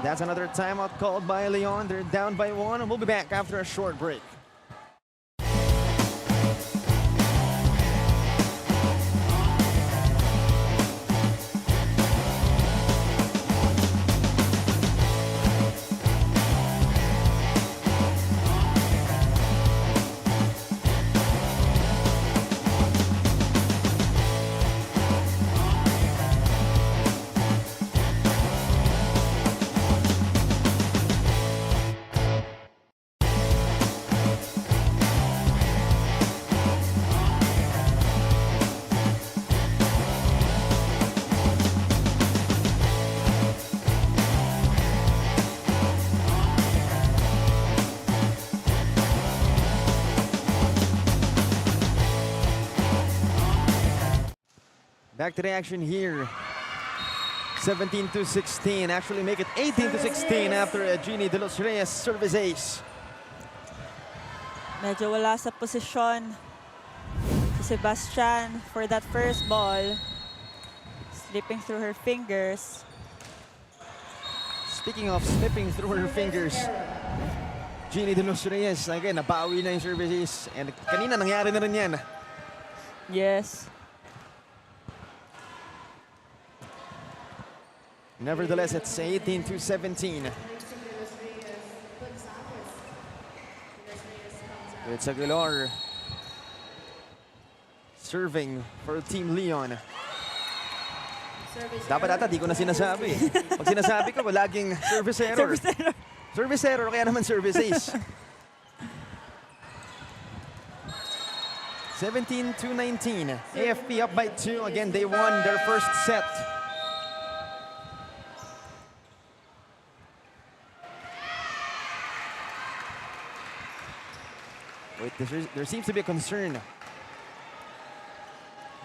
That's another timeout called by Leon. They're down by 1. We'll be back after a short break. Back to the action here. 17-16. Actually make it 18-16 after Jeannie De Los Reyes service ace. Medyo wala sa posisyon si Sebastian for that first ball. Slipping through her fingers. Speaking of slipping through her fingers, Jeannie De Los Reyes, again, nabawi na yung service ace. And kanina nangyari na rin yan. Yes. Nevertheless, it's 18-17. It's Aguilar serving for Team Leon. Dapat ata di ko na sinasabi. Pag sinasabi ko, laging service error. Service error. Service error, kaya naman service ace. 17-19. AFP up by 2. Again, they won their first set. Wait, there seems to be a concern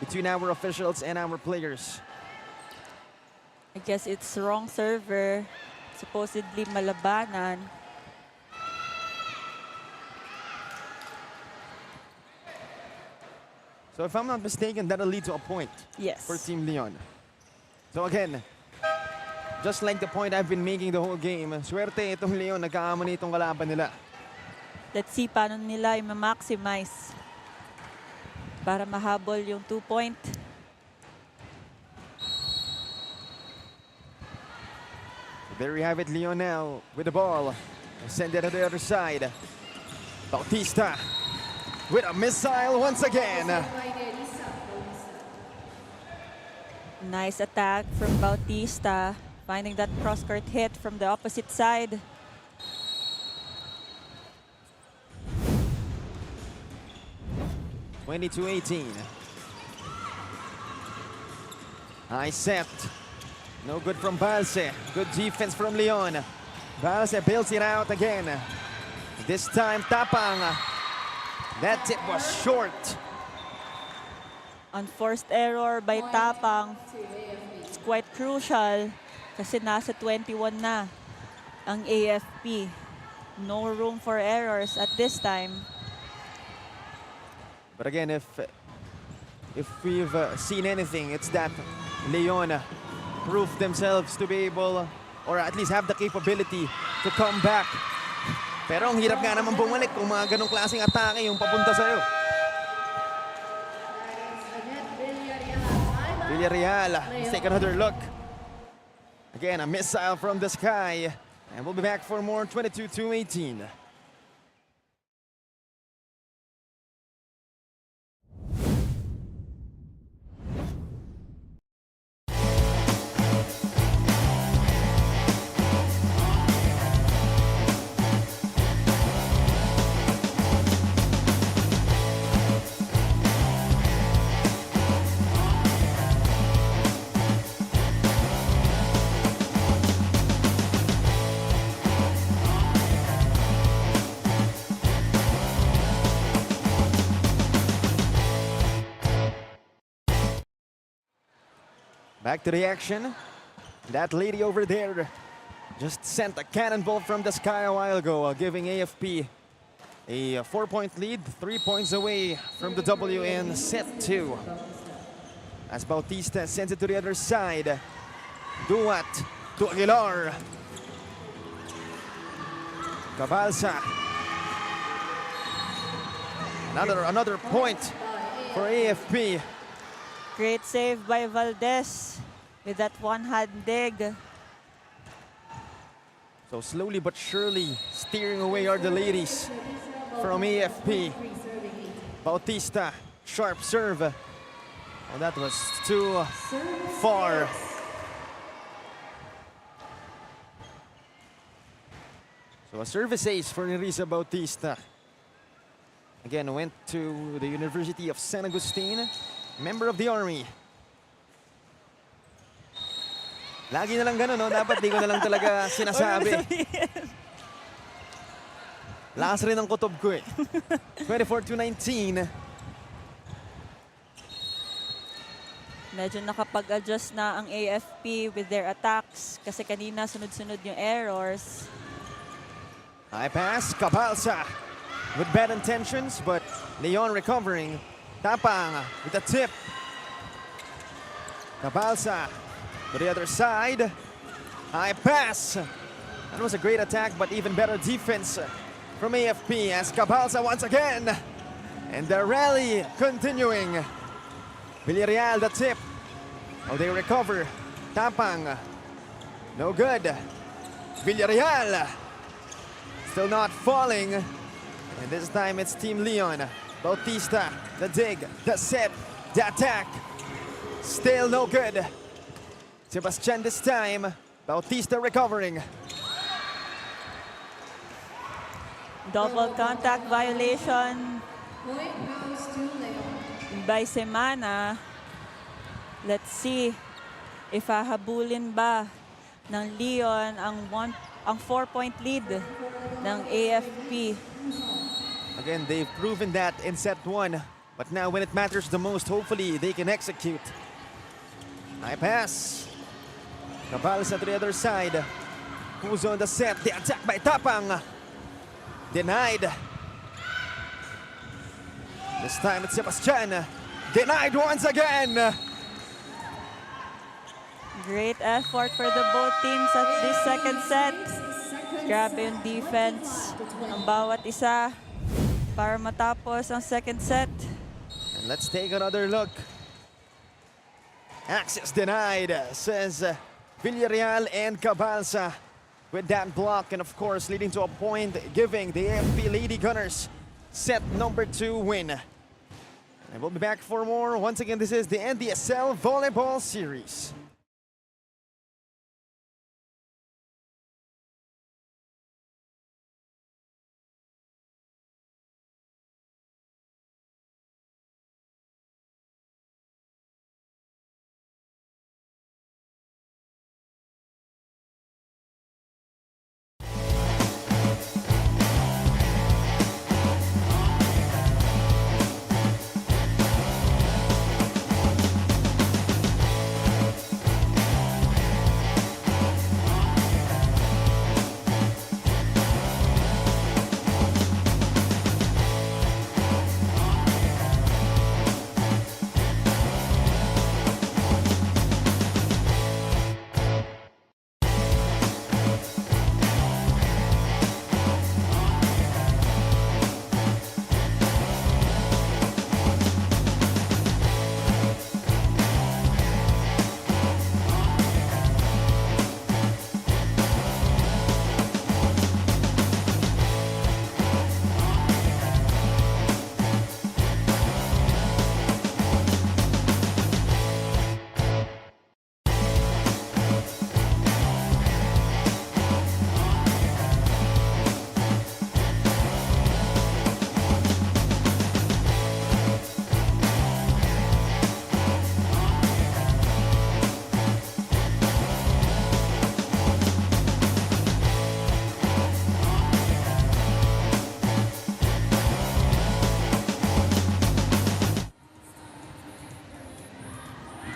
between our officials and our players. I guess it's wrong server. Supposedly malabanan. So if I'm not mistaken, that'll lead to a point Yes. for Team Leon. So again, just like the point I've been making the whole game, swerte itong Leon, nagkakamali itong kalaban nila. Let's see paano nila i-maximize para mahabol yung 2-point. There we have it, Leon now with the ball. Send it to the other side. Bautista with a missile once again. Nice attack from Bautista, finding that cross-court hit from the opposite side. (22-18). High set. No good from Balse. Good defense from Leon. Balse builds it out again. This time, Tapang. That tip was short. Unforced error by Tapang. It's quite crucial kasi nasa 21 na ang AFP. No room for errors at this time. But again, if we've seen anything, it's that Leon proved themselves to be able, or at least have the capability to come back. Pero ang hirap nga naman bumalik kung mga ganong klaseng atake yung papunta sa'yo. Villarreal, let's take another look. Again, a missile from the sky. And we'll be back for more 22-18. Back to the action. That lady over there just sent a cannonball from the sky a while ago, giving AFP a 4-point lead, 3 points away from the W in set 2. As Bautista sends it to the other side. Duat to Aguilar. Cabalsa. Another point for AFP. Great save by Valdez with that one-hand dig. So slowly but surely steering away are the ladies from AFP. Bautista, sharp serve. Oh, that was too far. So a service ace for Nerissa Bautista. Again, went to the University of San Agustin. Member of the Army. Lagi na lang gano'n, no? Dapat di ko na lang talaga sinasabi. Lakas rin ang kutob ko eh. 24-19. Medyo nakapag-adjust na ang AFP with their attacks kasi kanina sunod-sunod yung errors. High pass, Cabalsa with bad intentions, but Leon recovering. Tapang with a tip. Cabalsa to the other side. High pass. That was a great attack, but even better defense from AFP as Cabalsa once again. And the rally continuing. Villarreal the tip. Oh, they recover. Tapang. No good. Villarreal. Still not falling. And this time it's Team Leon. Bautista, the dig, the set, the attack. Still no good. Sebastian this time. Bautista recovering. Double contact violation Point goes to Leon. by Semana. Let's see if hahabulin ba ng Leon ang 4-point lead ng AFP. Again, they've proven that in set 1. But now when it matters the most, hopefully they can execute. High pass. Cabalsa to the other side. Who's on the set? The attack by Tapang. Denied. This time it's Sebastian. Denied once again. Great effort for the both teams at this second set. Grabe yung defense ng bawat isa para matapos ang second set. And let's take another look. Access denied, says Villarreal and Cabalsa with that block, and of course leading to a point, giving the AFP Lady Gunners set number 2 win. And we'll be back for more. Once again, this is the NDSL Volleyball Series.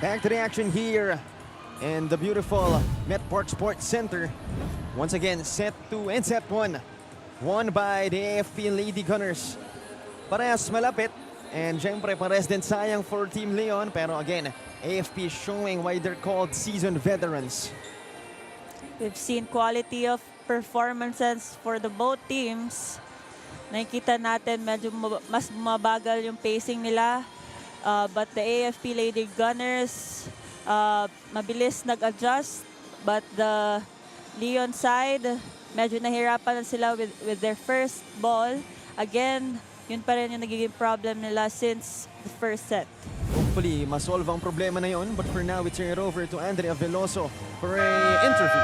Back to the action here in the beautiful Metpark Sports Center. Once again, set 2 and set 1 won by the AFP Lady Gunners. Parehas malapit, and syempre parehas din sayang for Team Leon, pero again, AFP showing why they're called seasoned veterans. We've seen quality of performances for the both teams. Nakikita natin medyo mas mabagal yung pacing nila. But the AFP Lady Gunners, mabilis nag-adjust. But the Leon side, medyo nahirapan na sila with their first ball. Again, yun pa rin yung nagiging problem nila since the first set. Hopefully, masolve ang problema na yun. But for now, we turn it over to Andrea Veloso for an interview.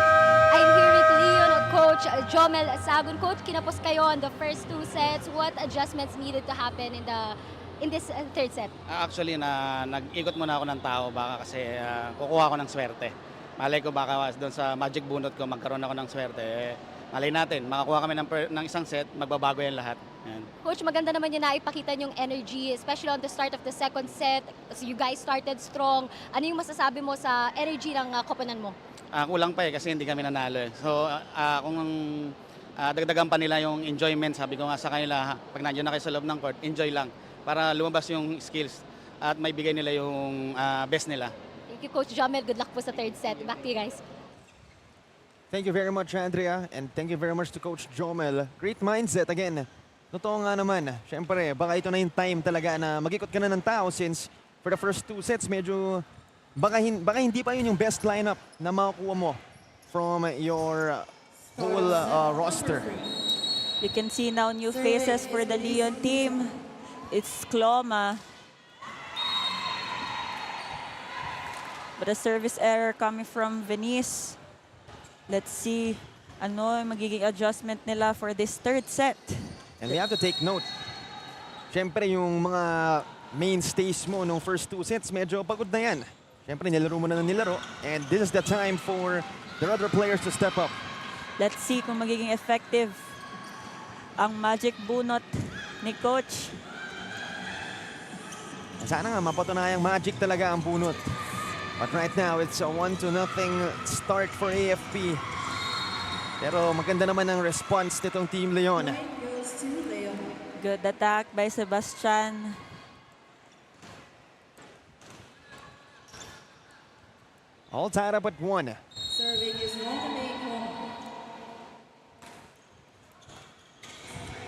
I'm here with Leon coach Jomel Sagun. Coach, kinapos kayo on the first 2 sets. What adjustments needed to happen in this third set? Actually, nag-ikot muna ako ng tao baka kasi kukuha ko ng swerte. Malay ko baka doon sa magic bunot ko magkaroon ako ng swerte. Malay natin, makakuha kami ng isang set, magbabago yan lahat. Yan. Coach, maganda naman yung naipakita yung energy, especially on the start of the second set. So you guys started strong. Ano yung masasabi mo sa energy ng koponan mo? Kulang pa kasi hindi kami nanalo eh. So kung dagdagan pa nila yung enjoyment, sabi ko nga sa kanila, pag nandiyan na kayo sa loob ng court, enjoy lang para lumabas yung skills at may bigay nila yung best nila. Thank you, Coach Jomel. Good luck po sa third set. Back to you guys. Thank you very much, Andrea, and thank you very much to Coach Jomel. Great mindset again. Totoo nga naman, syempre, baka ito na yung time talaga na mag-ikot ka na ng tao since for the first 2 sets, medyo baka hindi pa yun yung best lineup na makukuha mo from your whole roster. You can see now new faces for the Leon team. It's Cloma. But a service error coming from Venice. Let's see ano yung magiging adjustment nila for this third set. And we have to take note. Siyempre, yung mga mainstays mo nung first 2 sets, medyo pagod na yan. Siyempre, nilaro mo na nilaro. And this is the time for the other players to step up. Let's see kung magiging effective ang magic bunot ni Coach. Sana nga mapatunayang magic talaga ang bunot. But right now, it's a 1-0 start for AFP. Pero maganda naman ang response nitong Team Leon. Good attack by Sebastian. All tied up at 1. Serving is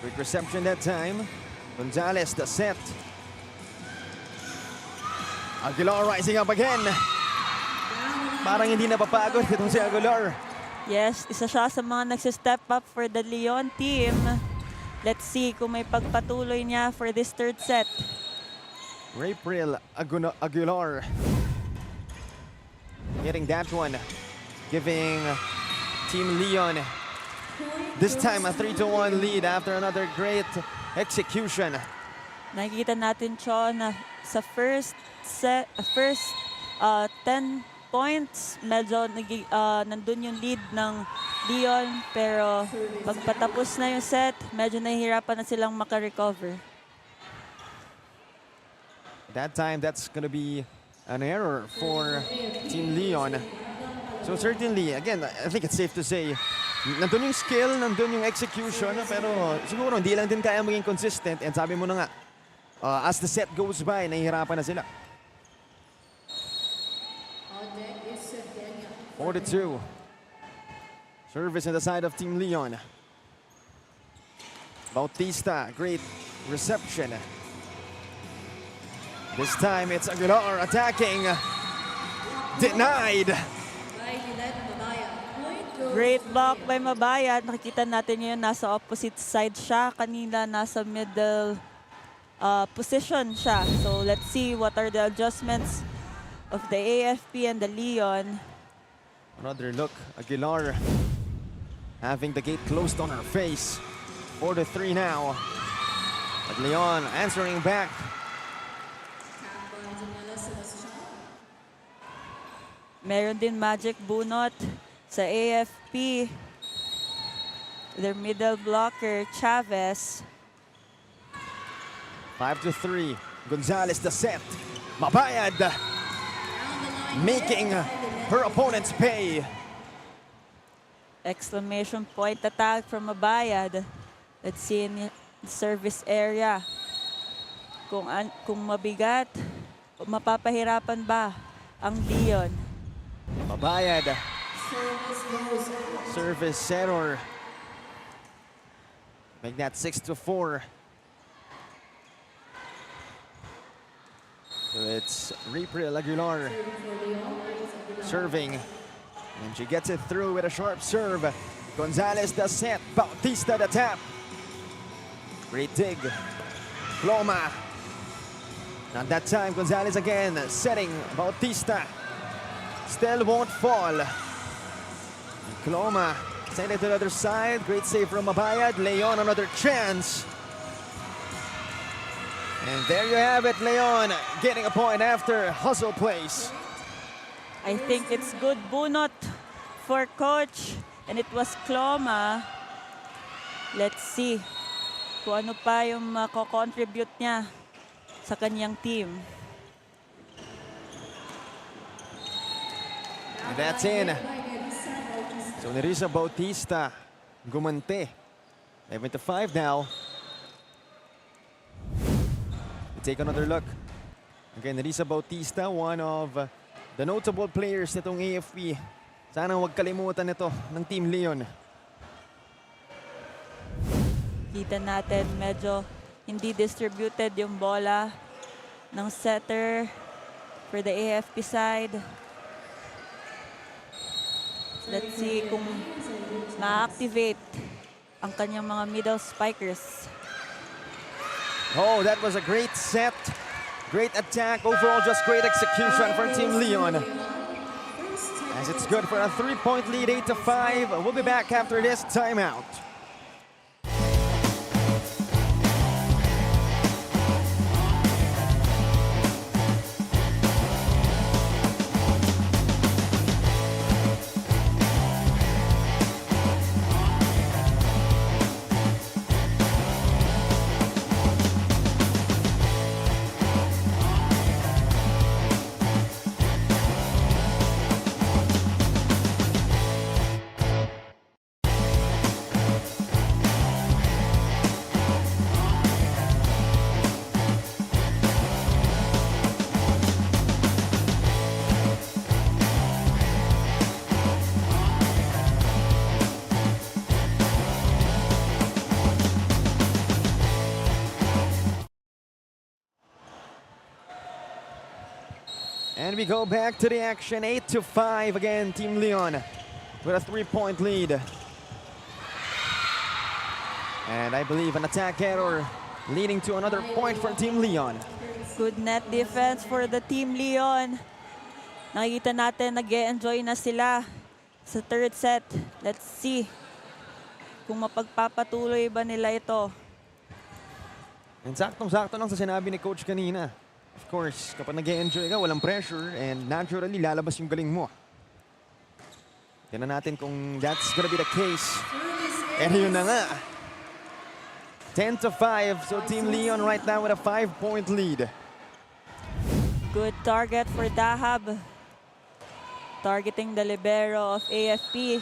Great reception that time. Gonzalez, the set. Aguilar rising up again. Parang hindi napapagod itong si Aguilar. Yes, isa siya sa mga nagsistep up for the Leon team. Let's see kung may pagpatuloy niya for this third set. April Aguilar getting that one, giving Team Leon this time a 3-1 lead after another great execution. Nakikita natin, Cho, na sa first 10 points, medyo nandun yung lead ng Leon, pero pagpatapos na yung set, medyo nahihirapan na silang makarecover. That time, that's going to be an error for Team Leon. So certainly, again, I think it's safe to say, nandun yung skill, nandun yung execution, pero siguro hindi lang din kaya maging consistent. And sabi mo na nga, as the set goes by, nahihirapan na sila. 4-2. Service on the side of Team Leon. Bautista, great reception. This time it's Aguilar attacking. Denied. Great block by Mabayad. Nakikita natin yun, nasa opposite side siya. Kanina nasa middle position siya. So let's see what are the adjustments of the AFP and the Leon. Another look, Aguilar having the gate closed on her face. 4-3 now. But Leon answering back. Meron din magic bunot sa AFP. Their middle blocker, Chavez. 5-3. Gonzalez the set. Mabayad making her opponents pay. Exclamation point attack from Mabayad. Let's see in the service area. Kung mabigat, mapapahirapan ba ang Leon? Mabayad. Service error. Make that 6-4. So it's April Aguilar serving. And she gets it through with a sharp serve. Gonzalez the set. Bautista the tap. Great dig. Cloma. Not that time. Gonzalez again setting. Bautista. Still won't fall. Cloma send it to the other side. Great save from Mabayad. Leon another chance. And there you have it, Leon getting a point after hustle plays. I think it's good bunot for Coach. And it was Cloma. Let's see. kung ano pa yung mako-contribute niya sa kanyang team. And that's in. So Nerissa Bautista gumante. 11-5 now. We take another look. Again, Nerissa Bautista, one of the notable players nitong AFP. Sana huwag kalimutan ito ng Team Leon. Kita natin medyo hindi distributed yung bola ng setter for the AFP side. Let's see kung ma-activate ang kanyang mga middle spikers. Oh, that was a great set. Great attack. Overall, just great execution for Team Leon. As it's good for a 3-point lead, 8-5. We'll be back after this timeout. And we go back to the action, 8-5 again, Team Leon with a 3-point lead. And I believe an attack error leading to another point for Team Leon. Good net defense for the Team Leon. Nakikita natin nag-e-enjoy na sila sa third set. Let's see kung mapagpapatuloy ba nila ito. And saktong-sakto lang sa sinabi ni Coach kanina. Of course, kapag nag-e-enjoy ka, walang pressure and naturally lalabas yung galing mo. Tignan natin kung that's gonna be the case. And yun na nga. 10-5, so Team Leon right now with a 5-point lead. Good target for Dahab. Targeting the libero of AFP.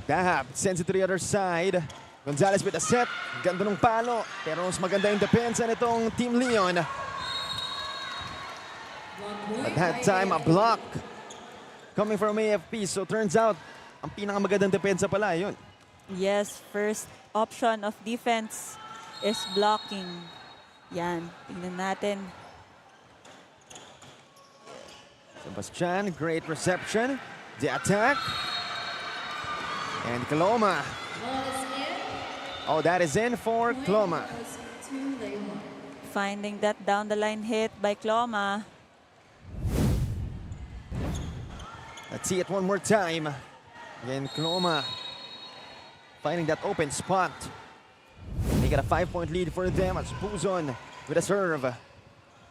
Dahab sends it to the other side. Gonzalez with a set. Ganda ng palo. Pero mas maganda yung depensa nitong Team Leon. But that time, a block coming from AFP. So turns out, ang pinakamagandang depensa pala yun. Yes, first option of defense is blocking. Yan, tingnan natin. Sebastian, great reception. The attack. And Coloma. Oh, that is in for Coloma. Finding that down the line hit by Cloma. Let's see it one more time. Again, Coloma finding that open spot. They got a 5-point lead for them as Puzon with a serve.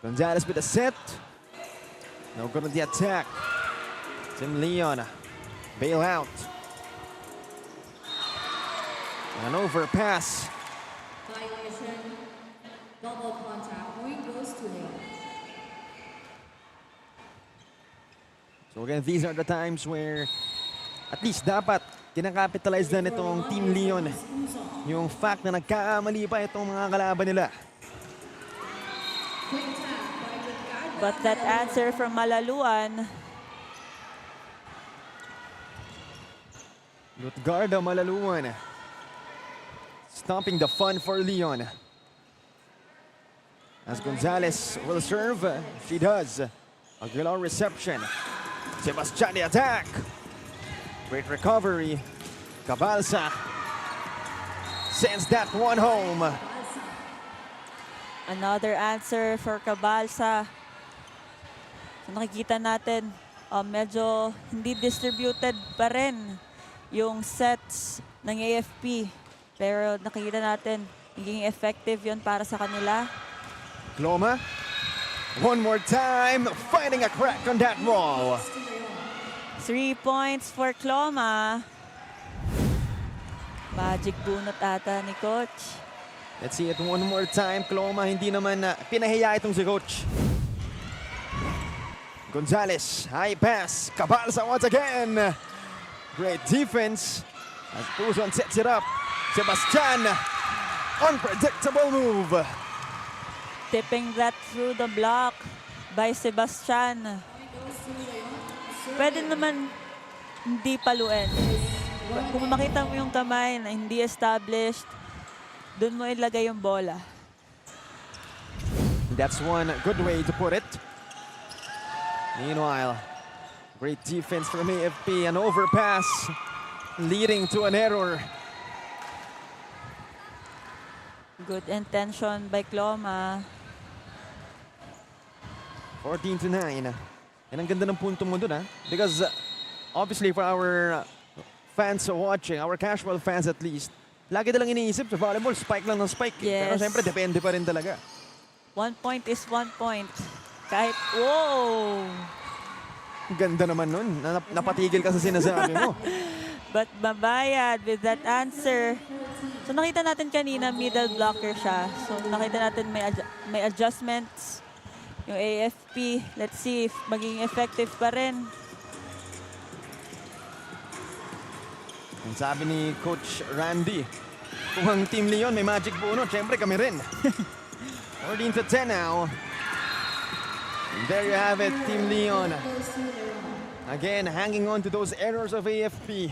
Gonzalez with a set. No good on the attack. Team Leon bail out. An overpass. Violation. Double contact. Point goes to Leon. So again, these are the times where at least dapat kinakapitalize na nitong Team Leon yung fact na nagkaamali pa itong mga kalaban nila. But that answer from Malaluan. Lutgarda Malaluan stomping the fun for Leon. As Gonzalez will serve, she does. Aguilar reception. Sebastian the attack. Great recovery. Cabalsa sends that one home. Another answer for Cabalsa. So nakikita natin, medyo hindi distributed pa rin yung sets ng AFP. Pero nakikita natin, naging effective yun para sa kanila. Cloma, one more time, finding a crack on that wall. 3 points for Cloma. Magic bunot ata ni Coach. Let's see it one more time. Cloma, hindi naman pinahiya itong si Coach. Gonzalez, high pass. Cabalsa once again. Great defense. As Puzon sets it up. Sebastian, unpredictable move. Tipping that through the block by Sebastian. Pwede naman hindi paluin. Kung makita mo yung kamay na hindi established, doon mo ilagay yung bola. That's one good way to put it. Meanwhile, great defense from AFP. An overpass leading to an error. Good intention by Cloma. 14-9. And ang ganda ng punto mo dun, because obviously for our fans watching, our casual fans at least, lagi nilang iniisip sa volleyball, spike lang ng spike. Pero Yes. siyempre, depende pa rin talaga. 1 point is 1 point. Kahit, whoa! Ang ganda naman nun. Napatigil ka sa sinasabi mo. But Mabayad with that answer. So nakita natin kanina, middle blocker siya. So nakita natin may adjustments. Yung AFP, let's see if maging effective pa rin. Ang sabi ni Coach Randy, kung ang Team Leon may magic bunot, syempre kami rin. 14-10 now. And there you have it, Team Leon. Again, hanging on to those errors of AFP.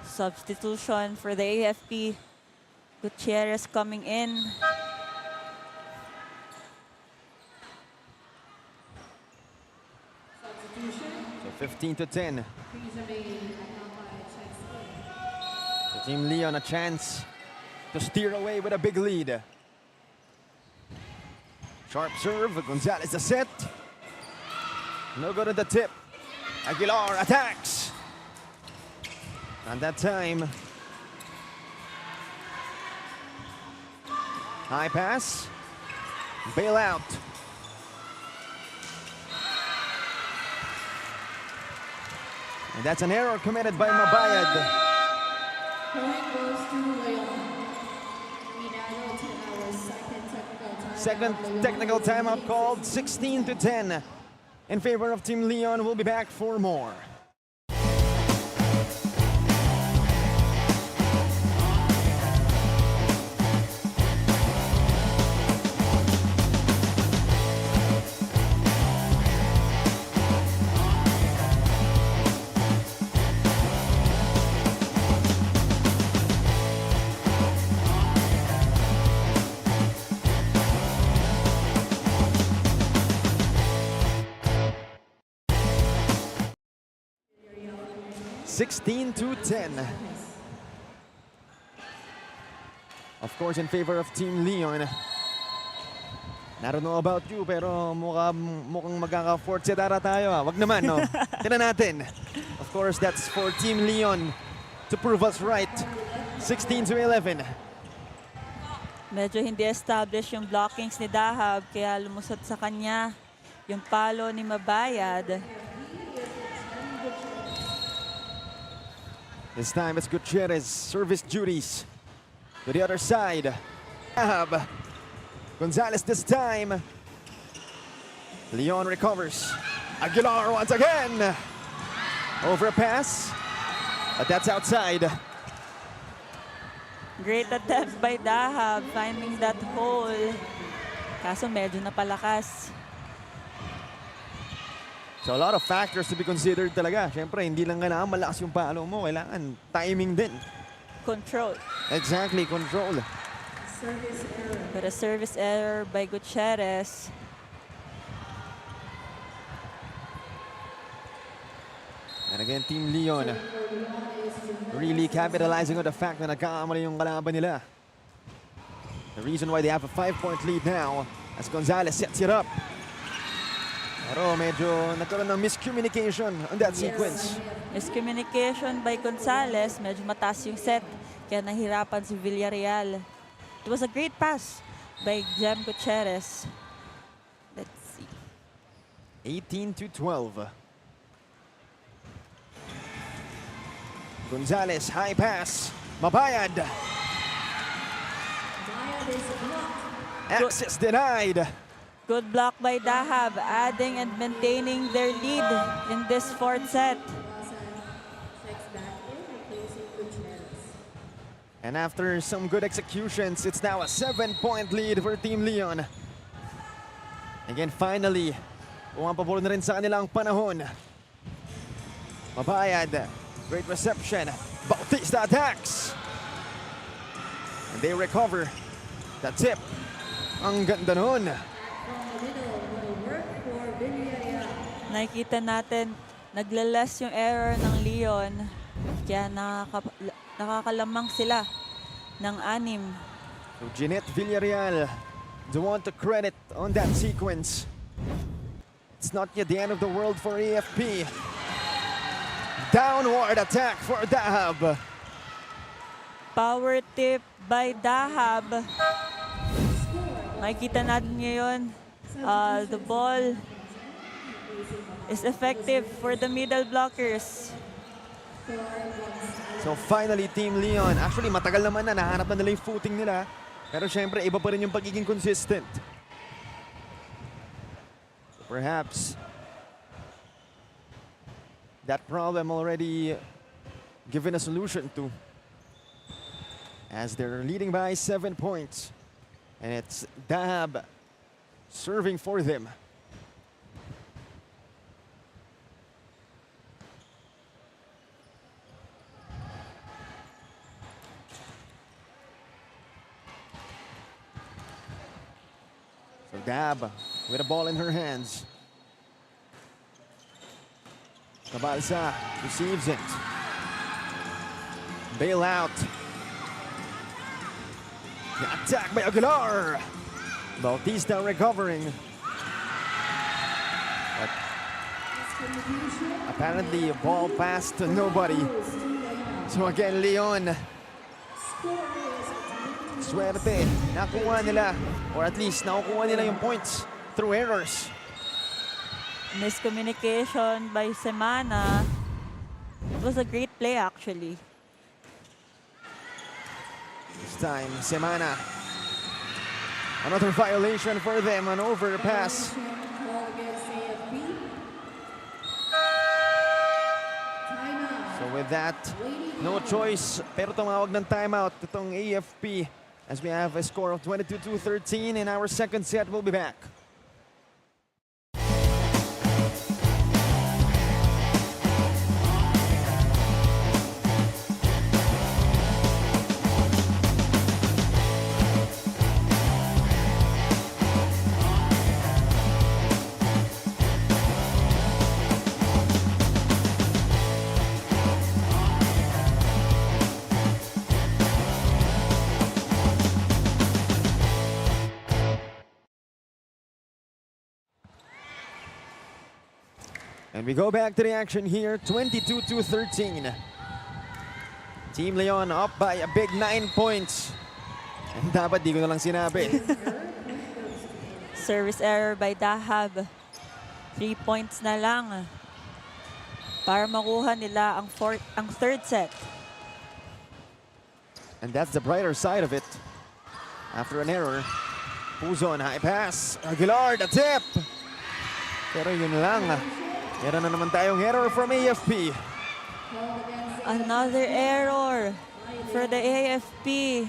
Substitution for the AFP. Gutierrez coming in. So 15-10. So Team Leon a chance to steer away with a big lead. Sharp serve, Gonzalez the set. No good at the tip. Aguilar attacks. And that time, high pass, bailout. And that's an error committed by Mabayad. Point goes to Leon. We now go to our second technical Second technical timeout. timeout called, 16-10 in favor of Team Leon. We'll be back for more. (16-10). Of course, in favor of Team Leon. I don't know about you, pero mukhang magkaka-fourth set ata tayo. Wag naman, no? Tignan natin. Of course, that's for Team Leon to prove us right. 16-11. Medyo hindi established yung blockings ni Dahab, kaya lumusot sa kanya yung palo ni Mabayad. This time it's Gutierrez, service duties to the other side. Dahab. Gonzalez this time. Leon recovers. Aguilar once again. Overpass, but that's outside. Great attempt by Dahab finding that hole. Kaso medyo napalakas. So a lot of factors to be considered talaga. Siyempre, hindi lang kailangan malakas yung palo mo. Kailangan timing din. Control. Exactly, control. Service error. But a service error by Gutierrez. And again, Team Leon really capitalizing on the fact na nagkakamali yung kalaban nila. The reason why they have a 5-point lead now as Gonzalez sets it up. Pero medyo nagkaroon ng miscommunication on that sequence. Miscommunication by Gonzalez. Medyo mataas yung set. Kaya nahirapan si Villarreal. It was a great pass by Jem Gutierrez. Let's see. 18-12. Gonzalez, high pass. Mabayad. Access denied. Good block by Dahab, adding and maintaining their lead in this fourth set. And after some good executions, it's now a 7-point lead for Team Leon. Again, finally, pumapabor na rin sa kanilang panahon. Mabayad, great reception. Bautista attacks. And they recover the tip. Ang ganda nun. Nakikita natin, naglalas yung error ng Leon. Kaya nakakalamang sila ng 6. So Jeanette Villarreal, the one to credit on that sequence. It's not yet the end of the world for AFP. Downward attack for Dahab. Power tip by Dahab. Makikita natin ngayon, the ball is effective for the middle blockers. So finally, Team Leon, actually matagal naman na nahanap na nila yung footing nila. Pero syempre, iba pa rin yung pagiging consistent. So perhaps, that problem already given a solution to. As they're leading by 7 points. And it's Dahab serving for them. So Dahab with a ball in her hands. Cabalsa receives it. Bailout. The attack by Aguilar. Bautista recovering. But apparently a ball passed to nobody. So again, Leon. Swerte. Nakuha nila. Or at least nakukuha nila yung points through errors. Miscommunication by Semana. It was a great play actually. This time, Semana. Another violation for them, an overpass. So with that, no choice. Pero tumawag ng timeout itong AFP as we have a score of 22-13 in our second set. We'll be back. And we go back to the action here, 22-13. Team Leon up by a big 9 points. And dapat di ko na lang sinabi. Service error by Dahab. 3 points na lang para makuha nila ang third set. And that's the brighter side of it. After an error, Puzon, high pass. Aguilar, the tip. Pero yun lang. Meron na naman tayong error from AFP. Another error for the AFP.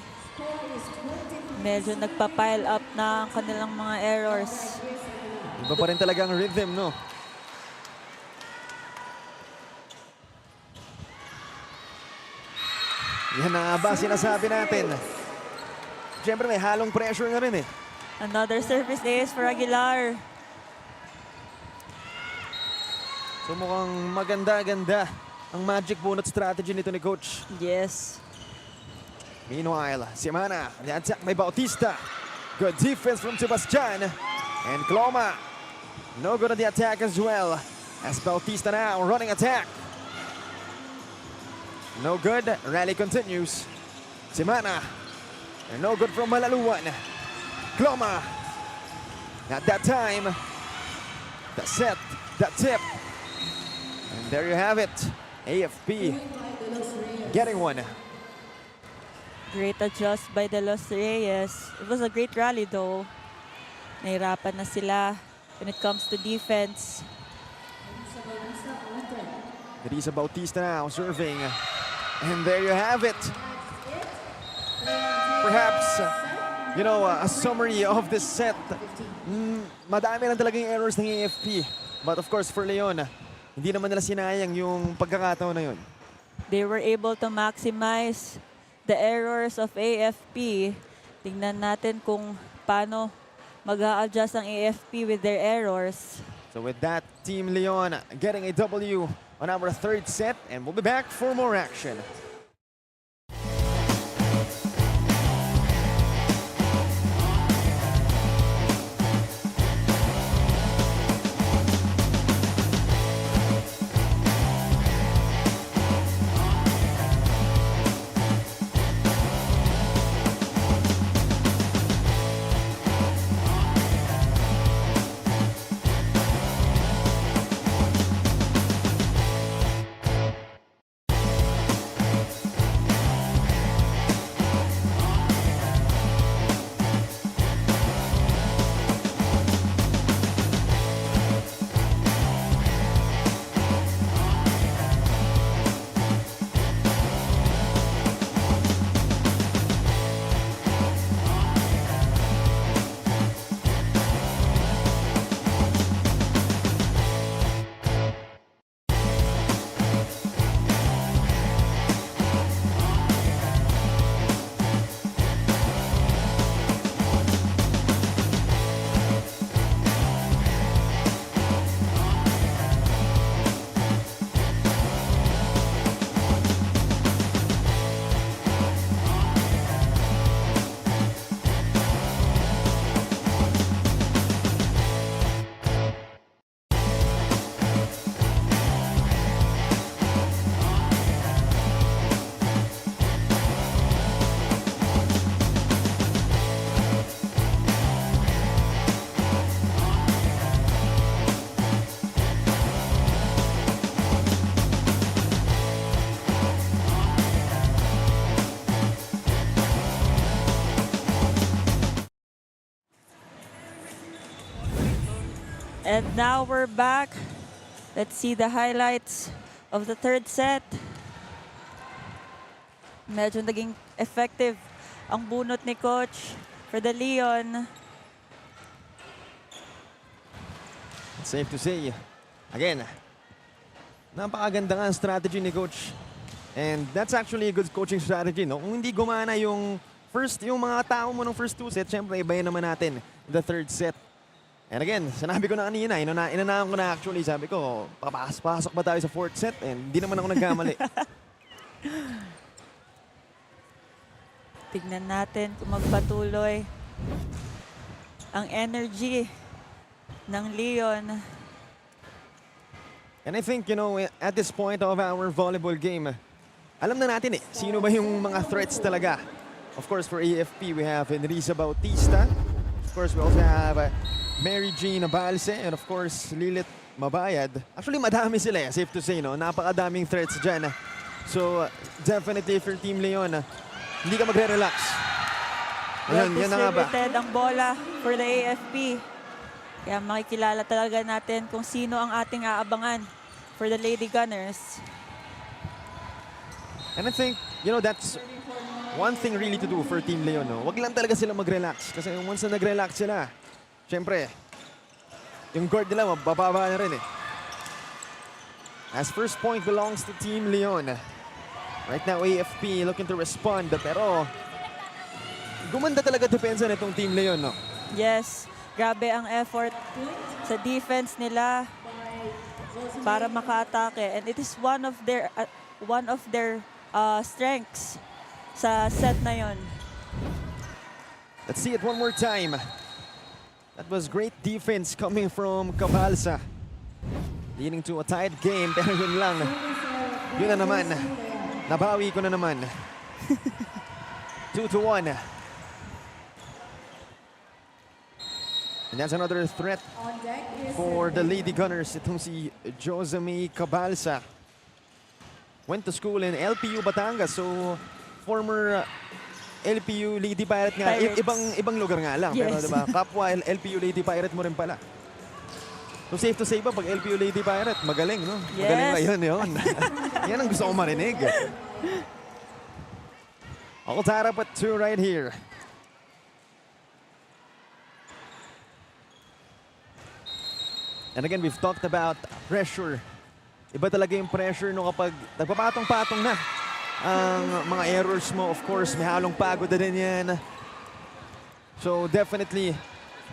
Medyo nagpa-pile up na ang kanilang mga errors. Iba pa rin talagang rhythm, no? Yan na ba sinasabi natin. Siyempre may halong pressure na rin eh. Another service ace for Aguilar. So mukhang maganda-ganda ang magic bunot strategy nito ni Coach. Yes. Meanwhile, Semana, the attack by Bautista. Good defense from Sebastian. And Cloma, no good at the attack as well. As Bautista now running attack. No good, rally continues. Semana, and no good from Malaluan. Cloma, at that time, the set, the tip. And there you have it, AFP getting one. Great adjust by the Los Reyes. It was a great rally though. Nahirapan na sila when it comes to defense. Teresa Bautista now serving. And there you have it. Perhaps, you know, a summary of this set. Madami lang talagang errors ng AFP. But of course, for Leon, hindi naman nila sinayang yung pagkakataon na yun. They were able to maximize the errors of AFP. Tingnan natin kung paano mag-a-adjust ang AFP with their errors. So with that, Team Leon getting a W on our third set, and we'll be back for more action. And now we're back. Let's see the highlights of the third set. Medyo naging effective ang bunot ni Coach for the Leon. It's safe to say, again, napakaganda nga ang strategy ni Coach. And that's actually a good coaching strategy, no? Kung hindi gumana yung mga tao mo ng first two sets, syempre ibayin naman natin the third set. And again, sinabi ko na kanina, inanahan ko na actually, sabi ko, papasok ba tayo sa fourth set? And hindi naman ako nagkamali. Tignan natin kung magpatuloy ang energy ng Leon. And I think, you know, at this point of our volleyball game, alam na natin sino ba yung mga threats talaga. Of course, for AFP, we have Teresa Bautista. Of course, we also have Mary Jean Abalse, and of course, Lilith Mabayad. Actually, madami sila, safe to say, no? Napakadaming threats dyan. So, definitely for Team Leon, hindi ka magre-relax. Ayun, yan na nga ba? Distributed ang bola for the AFP. Kaya makikilala talaga natin kung sino ang ating aabangan for the Lady Gunners. And I think, you know, that's one thing really to do for Team Leon, no? Wag lang talaga sila mag-relax. Kasi once na nag-relax sila, syempre, yung guard nila mabababa na rin As first point belongs to Team Leon. Right now, AFP looking to respond. Pero, gumanda talaga depensa nitong Team Leon, no? Yes, grabe ang effort sa defense nila para maka-atake. And it is one of their strengths sa set na yon. Let's see it one more time. That was great defense coming from Cabalsa. Leading to a tied game, pero yun lang. Yun na naman. Nabawi ko na naman. 2-1. And that's another threat for the Lady Gunners. Itong si Josamie Cabalsa. went to school in LPU Batangas. So, former LPU Lady Pirate nga. Pirates. Ibang lugar nga lang. Pero Yes. diba, kapwa LPU Lady Pirate mo rin pala. So safe to say ba, pag LPU Lady Pirate, magaling, no? Magaling Yes. ngayon yun. Yan ang gusto ko marinig. All tied up at 2 right here. And again, we've talked about pressure. Iba talaga yung pressure no kapag nagpapatong-patong na ang mga errors mo. Of course, may halong pagod na din yan. So definitely,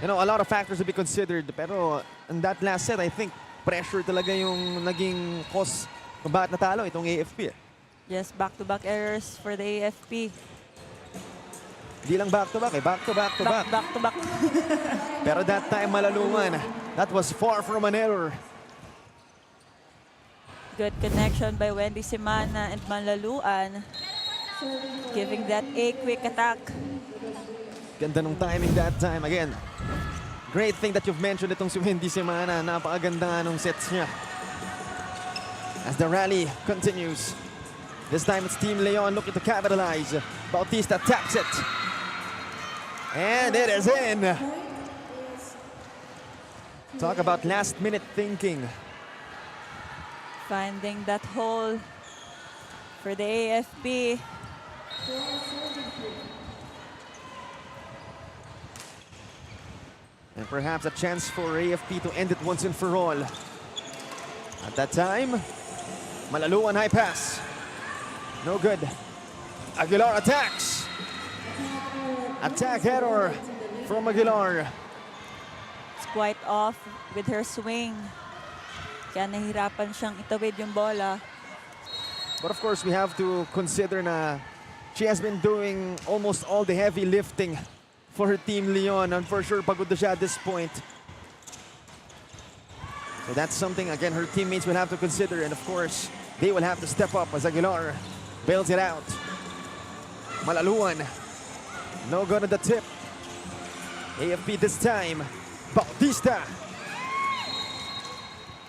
you know, a lot of factors to be considered. Pero in that last set, I think pressure talaga yung naging cause kung bakit natalo itong AFP. Yes, back-to-back errors for the AFP. Hindi lang back-to-back eh, back-to-back-to-back. Back-to-back. Pero that time malaluman. That was far from an error. Good connection by Wendy Simana and Malaluan. Giving that a quick attack. Ganda nung timing that time. Again, great thing that you've mentioned itong si Wendy Simana. Napakaganda nung sets niya. As the rally continues. This time it's Team Leon looking to capitalize. Bautista taps it. And it is in. Talk about last minute thinking. Finding that hole for the AFP. And perhaps a chance for AFP to end it once and for all. At that time, Malaluan high pass. No good. Aguilar attacks. Attack error from Aguilar. It's quite off with her swing. Kaya nahirapan siyang itawid yung bola. But of course, we have to consider na she has been doing almost all the heavy lifting for her Team Leon. And for sure, pagod na siya at this point. So that's something, again, her teammates will have to consider. And of course, they will have to step up as Aguilar bails it out. Malaluan. No good at the tip. AFP this time. Bautista.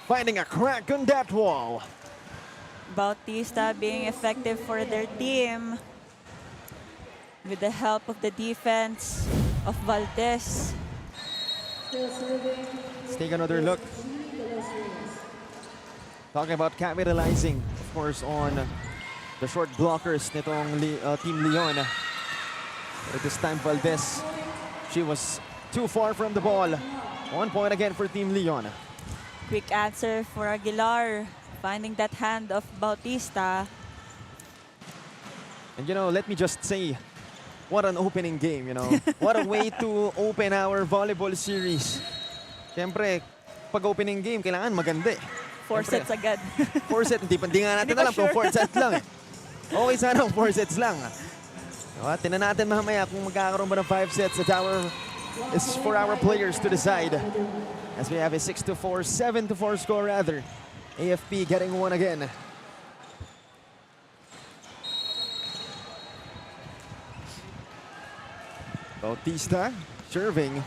Finding a crack on that wall. Bautista being effective for their team with the help of the defense of Valdez. Let's take another look. Talking about capitalizing, of course, on the short blockers nitong Team Leon. But this time, Valdez, she was too far from the ball. 1 point again for Team Leon. Quick answer for Aguilar, finding that hand of Bautista. And you know, let me just say, what an opening game, you know. What a way to open our volleyball series. Siyempre, pag opening game, kailangan maganda eh. 4 sets agad. 4 sets, hindi nga natin Hindi pa alam kung sure. 4 sets lang eh. Okay sana kung 4 sets lang. Tinan natin mamaya kung magkakaroon ba ng 5 sets. It's for our players to decide. As we have a 6-4, 7-4 score rather. AFP getting one again. Bautista serving.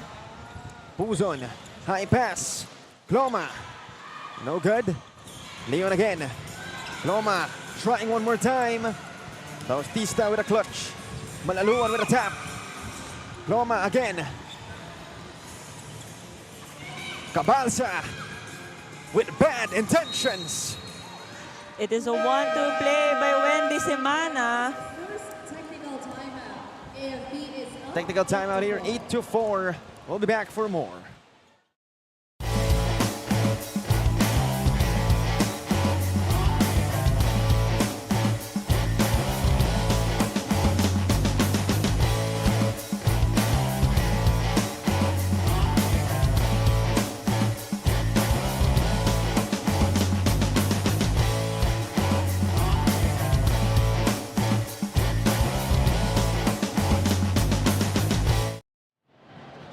Puzon, high pass. Cloma, no good. Leon again. Cloma trying one more time. Bautista with a clutch. Malaluan with a tap. Cloma again. Cabalsa with bad intentions. It is a 1-2 play by Wendy Semana. First technical timeout. AFP is up. Technical timeout here, 8-4. We'll be back for more.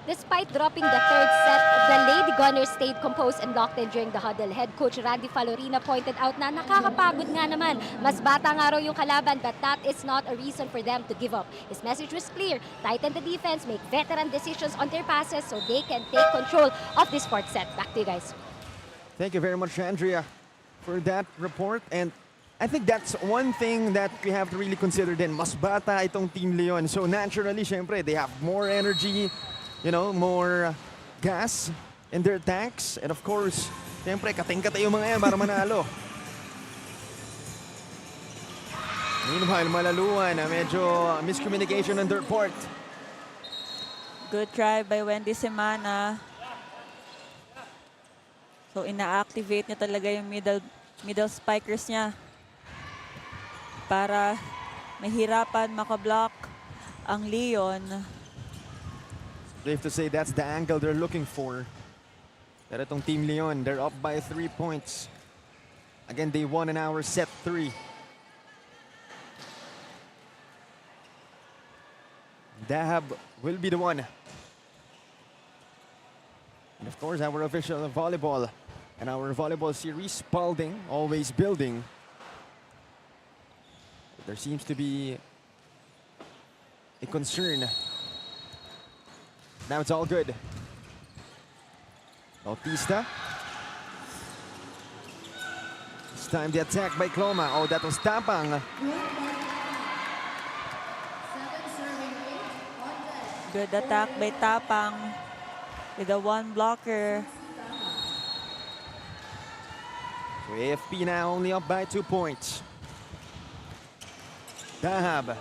Despite dropping the third set, the Lady Gunners stayed composed and locked in during the huddle. Head coach Randy Falorina pointed out na nakakapagod nga naman. Mas bata nga raw yung kalaban, but that is not a reason for them to give up. His message was clear: tighten the defense, make veteran decisions on their passes so they can take control of this fourth set. Back to you guys. Thank you very much, Andrea, for that report. And I think that's one thing that we have to really consider din. Mas bata itong Team Leon. So naturally, syempre, they have more energy, you know, more gas in their tanks. And of course, syempre, kating-katay yung mga yan para manalo. Meanwhile, Malaluan, medyo miscommunication on their part. Good try by Wendy Semana. So ina-activate niya talaga yung middle spikers niya para mahirapan makablock ang Leon. Safe to say that's the angle they're looking for. Pero itong Team Leon, they're up by 3 points. Again, they won in our set 3. Dahab will be the one. And of course, our official volleyball and our volleyball series, Spalding, always building. There seems to be a concern. Now it's all good. Bautista. This time the attack by Cloma. Oh, that was Tapang. Good attack by Tapang with a one blocker. So AFP now only up by 2 points. Dahab.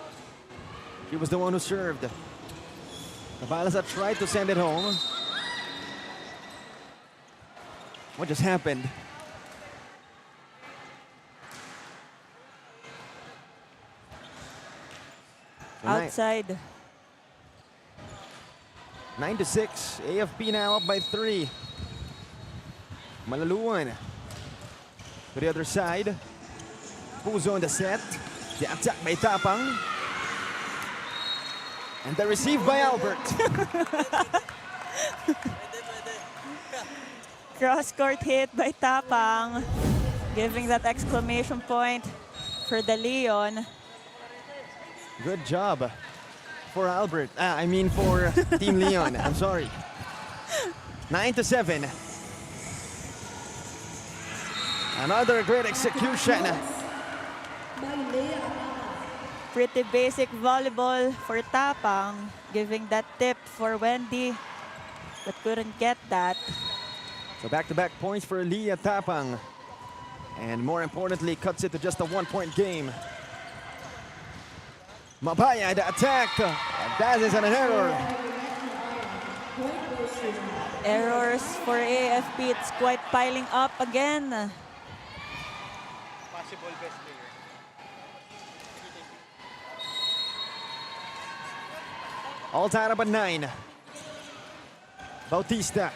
He was the one who served. Cabalasa tried to send it home. What just happened? Outside. 9-6. AFP now up by 3. Malaluan. To the other side. Puzo on the set. The attack by Tapang. And the receive by Albert. Cross-court hit by Tapang, giving that exclamation point for the Leon. Good job for Albert. I mean for Team Leon. I'm sorry. 9-7. Another great execution. Pretty basic volleyball for Tapang, giving that tip for Wendy, but couldn't get that. So back-to-back points for Leah Tapang. And more importantly, cuts it to just a 1-point game. Mabaya, the attack. That is an error. Errors for AFP, it's quite piling up again. Possible best player. All tied up at 9. Bautista.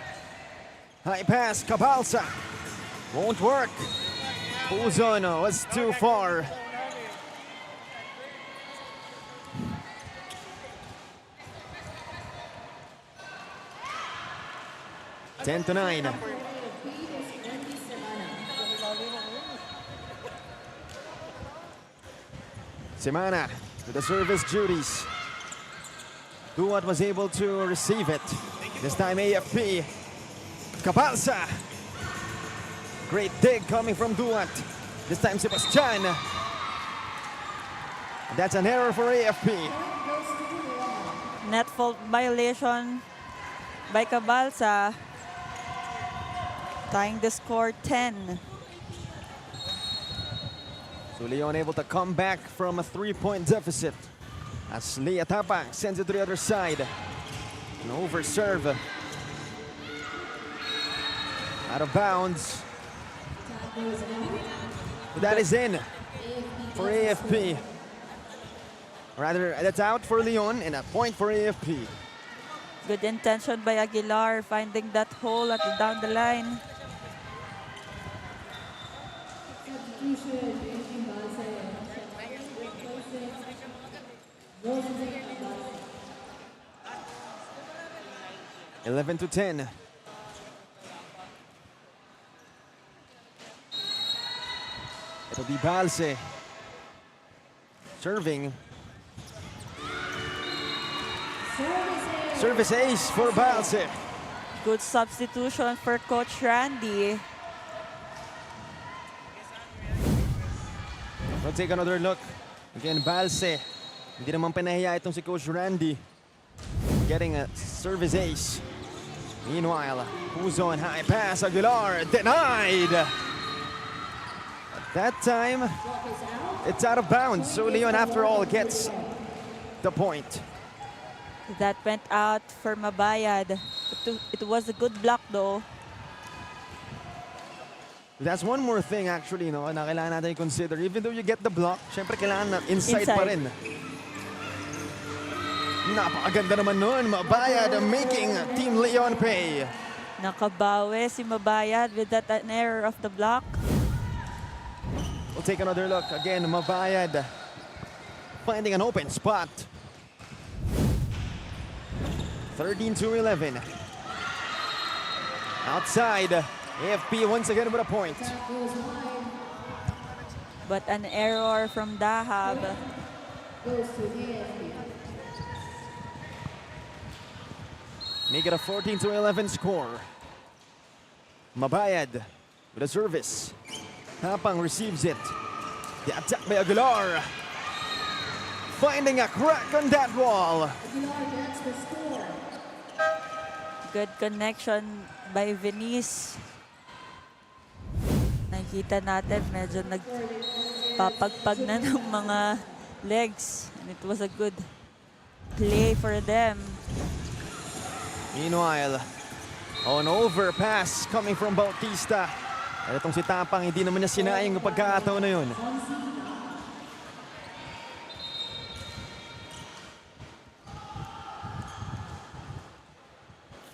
High pass, Cabalsa. Won't work. Puzon was too far. Ten to 9. Semana with the service duties. Duat was able to receive it. This time AFP. Cabalsa. Great dig coming from Duat. This time Sebastian. That's an error for AFP. Net fault violation by Cabalsa, tying the score 10. So Leon able to come back from a 3-point deficit as Leah Tapang sends it to the other side. An over serve. Out of bounds. But that is in for AFP. Rather, that's out for Leon and a point for AFP. Good intention by Aguilar, finding that hole at the down the line. Eleven to 10. It'll be Balse serving. Service ace for Balse. Good substitution for Coach Randy. We'll take another look. Again, Balse. Hindi naman pinahiya itong si Coach Randy. Getting a service ace. Meanwhile, Puzon, high pass, Aguilar, denied! At that time, it's out of bounds. So Leon, after all, gets the point. That went out for Mabayad. It was a good block though. That's one more thing actually, no, na kailangan natin i-consider. Even though you get the block, syempre kailangan na inside pa rin. Napakaganda naman nun. Mabayad making Team Leon pay. Nakabawi si Mabayad with that an error of the block. We'll take another look. Again, Mabayad finding an open spot. 13-11. Outside. AFP once again with a point. But an error from Dahab. Goes to AFP. Make it a 14-11 score. Mabayad with a service. Tapang receives it. The attack by Aguilar. Finding a crack on that wall. Aguilar gets the score. Good connection by Venice. Nakikita natin medyo nagpapagpag na ng mga legs. And it was a good play for them. Meanwhile, an overpass coming from Bautista. At itong si Tapang, hindi naman niya sinayang yung pagkakataon na yun.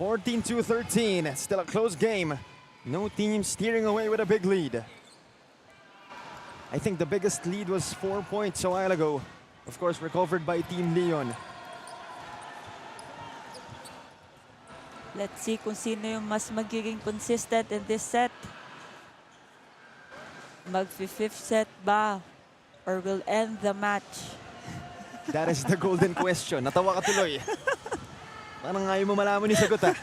(14-13). Still a close game. No team steering away with a big lead. I think the biggest lead was 4 points a while ago. Of course, recovered by Team Leon. Let's see kung sino yung mas magiging consistent in this set. Mag-fifth set ba? Or will end the match? That is the golden question. Natawa ka tuloy. Parang ayaw mo malaman yung sagot, ha?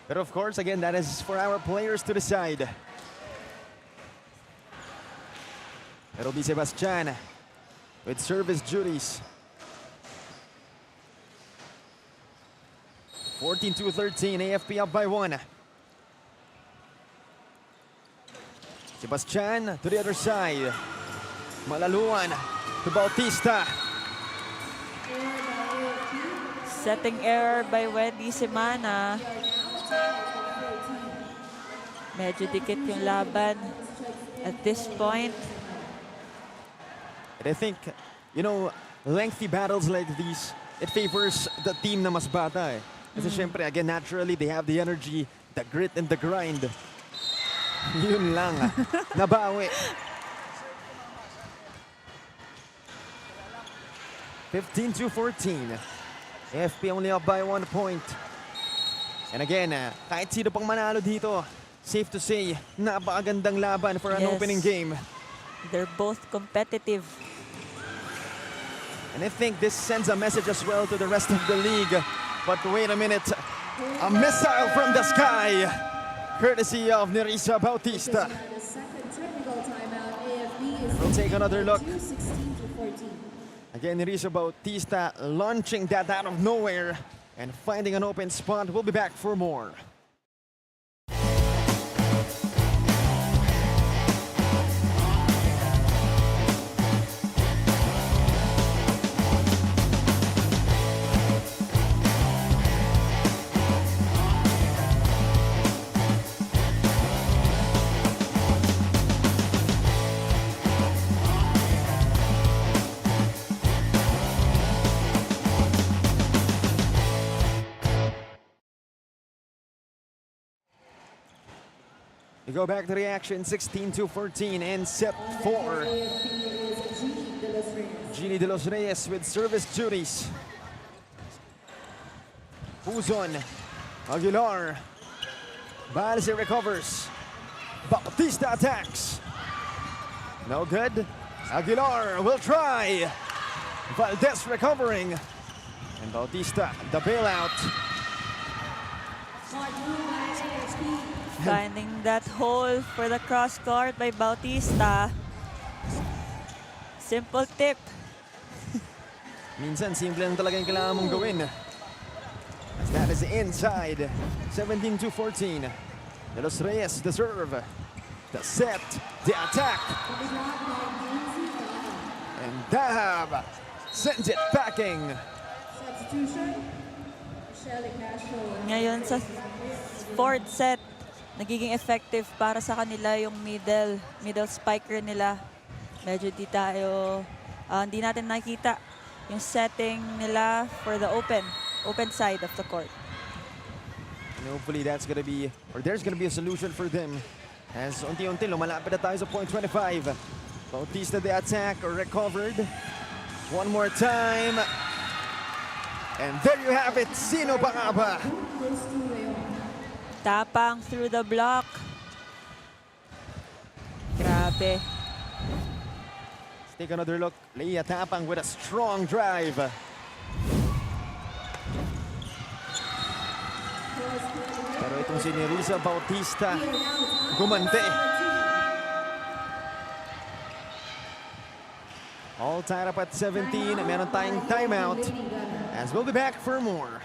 But of course, again, that is for our players to decide. It'll be Sebastian with service duties. 14-13, AFP up by 1. Sebastian to the other side. Malaluan to Bautista. Setting error by Wendy Semana. Medyo dikit yung laban at this point. And I think, you know, lengthy battles like these, it favors the team na mas bata, eh. Kasi syempre, again, naturally, they have the energy, the grit, and the grind. Yun lang, nabawi. 15-14. AFP only up by 1 point. And again, kahit sino pang manalo dito, safe to say, napakagandang laban for an Yes. opening game. They're both competitive. And I think this sends a message as well to the rest of the league. But wait a minute, a missile from the sky, courtesy of Nerissa Bautista. The second technical timeout, AFP is We'll take another look. 16-14. Again, Nerissa Bautista launching that out of nowhere and finding an open spot. We'll be back for more. We go back to the action, 16-14 in set 4. Gini de los Reyes with service duties. Puzon, Aguilar, Balse recovers. Bautista attacks. No good. Aguilar will try. Valdez recovering. And Bautista, the bailout. Finding that hole for the cross court by Bautista. Simple tip. Minsan, simple lang talaga yung kailangan mong gawin. As that is inside. 17-14. De Los Reyes, the serve. The set. The attack. And Dahab sends it backing. Substitution. Shelly Castro. Ngayon sa fourth set, nagiging effective para sa kanila yung middle spiker nila. Medyo hindi natin nakita yung setting nila for the open side of the court. And hopefully that's gonna be, or there's gonna be a solution for them. As unti-unti lumalapit na tayo sa point 25. Bautista the attack, recovered. One more time. And there you have it. Sino pa nga ba? Tapang through the block. Grabe. Let's take another look. Leia Tapang with a strong drive. Pero itong si Nerissa Bautista gumante. All tied up at 17. Meron tayong timeout. As we'll be back for more.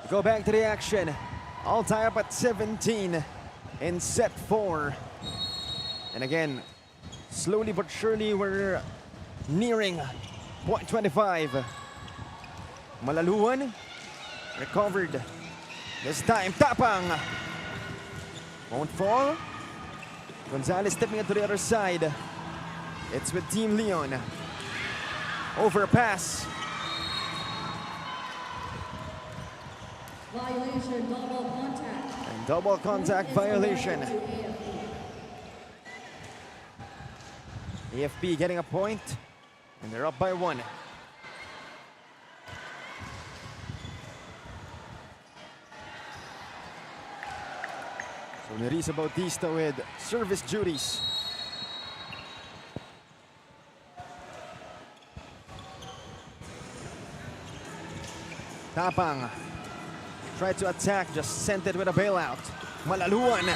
Go back to the action. All tie up at 17 in set 4. And again, slowly but surely we're nearing point 25. Malaluan recovered. This time Tapang won't fall. Gonzalez stepping it to the other side. It's with Team Leon. Overpass. Violation, double contact. And double contact violation. AFP getting a point, and they're up by 1. So Nerissa Bautista with service duties. Tapang tried to attack, just sent it with a bailout. Malaluan.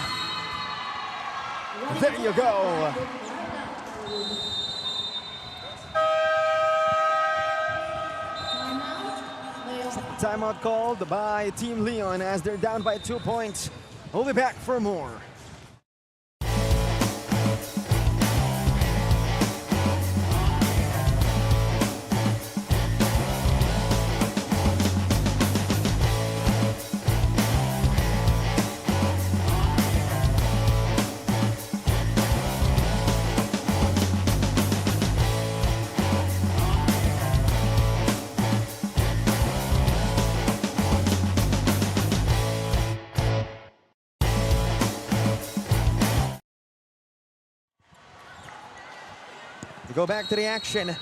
There you go. Timeout called by Team Leon as they're down by 2 points. We'll be back for more. We go back to the action.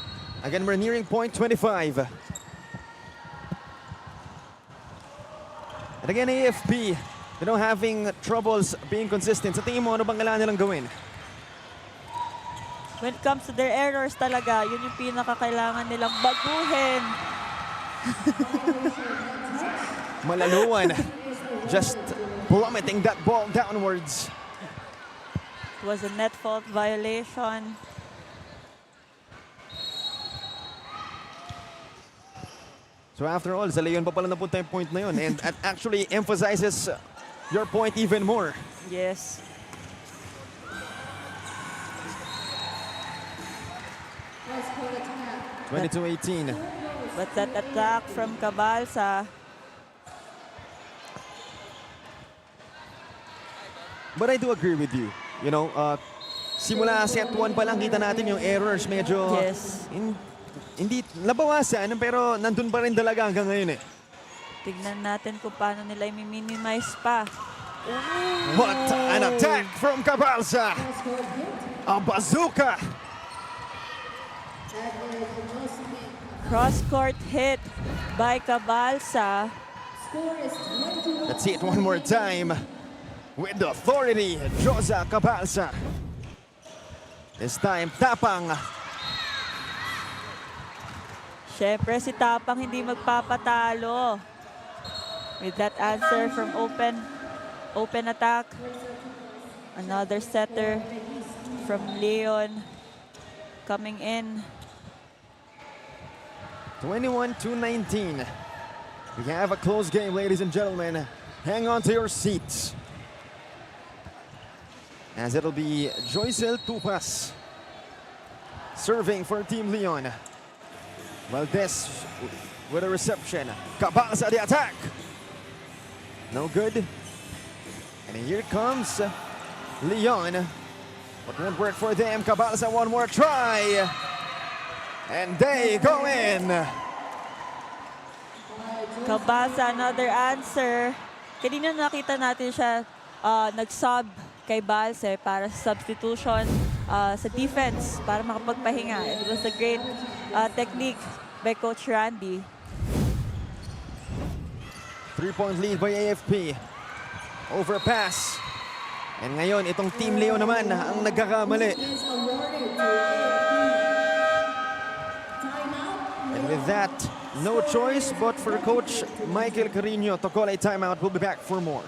Again, we're nearing point 25. And again, AFP, having troubles being consistent. Sa tingin mo, ano bang kailangan nilang gawin? When it comes to their errors talaga, yun yung pinakakailangan nilang baguhin. Malaluan, just plummeting that ball downwards. It was a net fault violation. So after all, sa Leon pa pala napunta yung point na yun. And that actually emphasizes your point even more. Yes. Let's call it attack. 22-18. But that attack from Cabalsa, But I do agree with you. You know, simula set 1 pa lang kita natin yung errors medyo yes. hindi nabawasan pero nandun pa rin talaga hanggang ngayon eh. Tignan natin kung paano nila i-minimize pa. What an attack from Cabalsa! A bazooka! Cross-court hit by Cabalsa. Let's see it one more time. With authority, Josa Cabalsa. This time, Tapang. Siyempre si Tapang hindi magpapatalo. With that answer from open attack. Another setter from Leon coming in. 21-19. We have a close game, ladies and gentlemen. Hang on to your seats. As it'll be Joycel Tupas serving for Team Leon. Valdez with a reception. Cabalsa the attack. No good. And here comes Leon. But won't work for them. Cabalsa one more try. And they go in. Cabalsa, another answer. Kanina nakita natin siya nag-sub kay Balse para sa substitution sa defense para makapagpahinga. It was a great technique by Coach Randy. 3-point lead by AFP. Overpass. And ngayon, itong Team Leo naman ang nagkakamali. And with that, no choice but for Coach Michael Carino to call a timeout. We'll be back for more.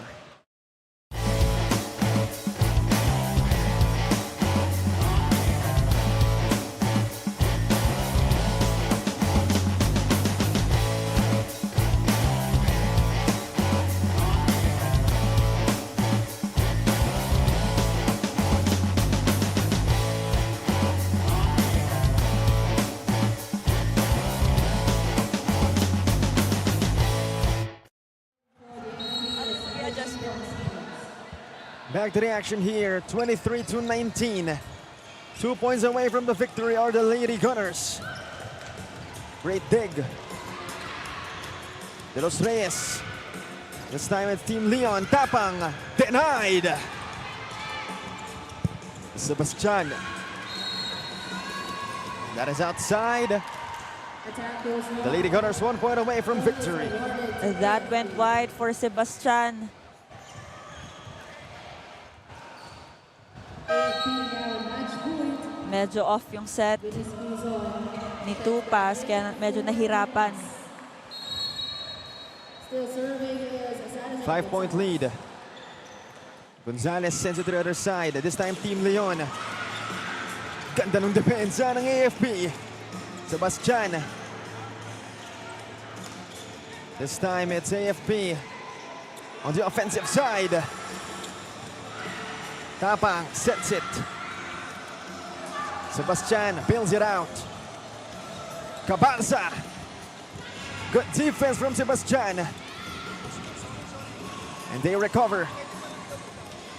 Back to the action here, 23-19. 2 points away from the victory are the Lady Gunners. Great dig. De Los Reyes. This time it's Team Leon. Tapang denied. Sebastian. That is outside. The Lady Gunners 1 point away from victory. That went wide for Sebastian. Medyo off yung set ni Tupas, kaya medyo nahirapan. 5-point lead. Gonzalez sends it to the other side. This time, Team Leon. Ganda ng depensa ng AFP. Sebastian. This time, it's AFP on the offensive side. Tapang sets it. Sebastian builds it out. Cabalsa. Good defense from Sebastian. And they recover.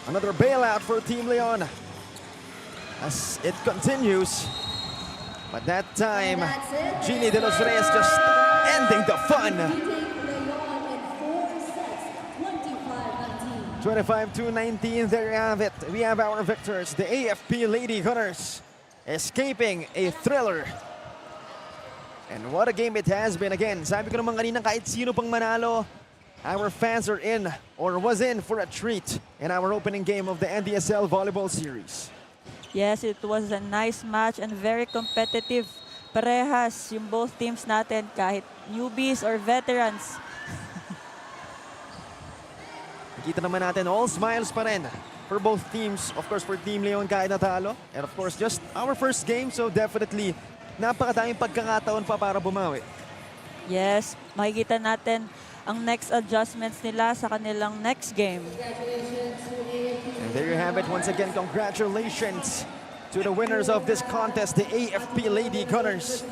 Another bailout for Team Leon as it continues. But that time, Gini De Los Reyes just ending the fun. 25-19, there you have it. We have our victors, the AFP Lady Gunners, escaping a thriller. And what a game it has been. Again, sabi ko naman kanina, kahit sino pang manalo, our fans are in or was in for a treat in our opening game of the NDSL Volleyball Series. Yes, it was a nice match and very competitive. Parehas yung both teams natin, kahit newbies or veterans. Nakita naman natin, all smiles pa rin for both teams. Of course, for Team Leon kahit natalo. And of course, just our first game. So definitely, napakadaming pagkakataon pa para bumawi. Yes, makikita natin ang next adjustments nila sa kanilang next game. And there you have it. Once again, congratulations to the winners of this contest, the AFP Lady Gunners.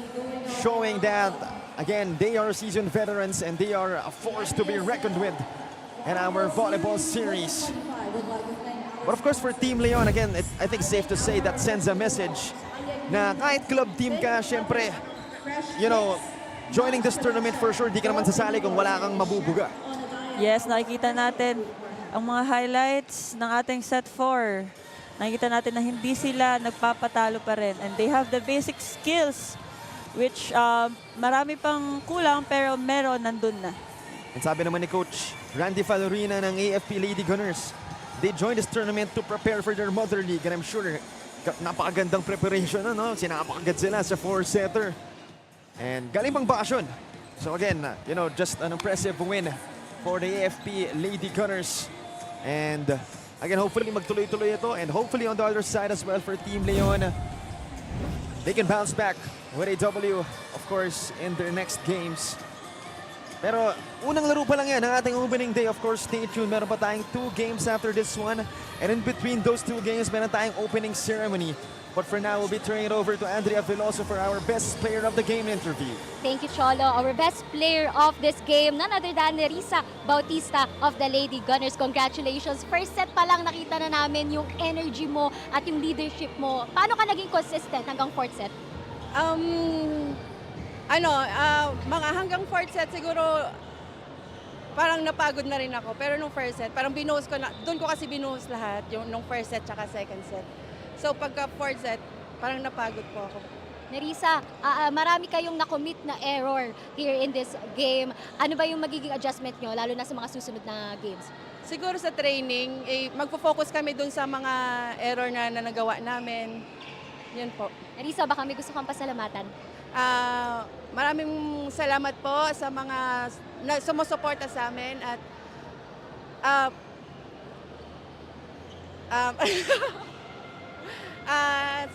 Showing that, again, they are seasoned veterans and they are a force to be reckoned with in our volleyball series. But of course, for Team Leon, again, I think it's safe to say that sends a message na kahit club team ka, syempre, you know, joining this tournament for sure, di ka naman sasali kung wala kang mabubuga. Yes, nakikita natin ang mga highlights ng ating set 4. Nakikita natin na hindi sila nagpapatalo pa rin. And they have the basic skills which marami pang kulang pero meron nandun na. And sabi naman ni Coach Randy Falorina ng AFP Lady Gunners, they joined this tournament to prepare for their mother league, and I'm sure napakagandang preparation, ano? Sinapakagad sila sa 4-setter. And galing pang bakasyon. So again, just an impressive win for the AFP Lady Gunners. And again, hopefully magtuloy-tuloy ito, and hopefully on the other side as well for Team Leon, they can bounce back with a W, of course, in their next games. Pero unang laro pa lang yan ang ating opening day. Of course, stay tuned. Meron pa tayong 2 games after this one. And in between those 2 games, meron tayong opening ceremony. But for now, we'll be turning it over to Andrea Veloso for our best player of the game interview. Thank you, Cholo. Our best player of this game, none other than Nerissa Bautista of the Lady Gunners. Congratulations. First set pa lang nakita na namin yung energy mo at yung leadership mo. Paano ka naging consistent hanggang 4th set? Mga hanggang 4th set siguro parang napagod na rin ako. Pero nung first set, parang binuhos ko na, doon ko kasi binuhos lahat, yung nung first set tsaka second set. So pagka 4th set, parang napagod po ako. Nerissa, marami kayong nakommit na error here in this game. Ano ba yung magiging adjustment nyo, lalo na sa mga susunod na games? Siguro sa training, magpo-focus kami doon sa mga error na nagawa namin. Yun po. Nerissa, baka may gusto kang pasalamatan? Maraming salamat po sa mga sumusuporta sa amin at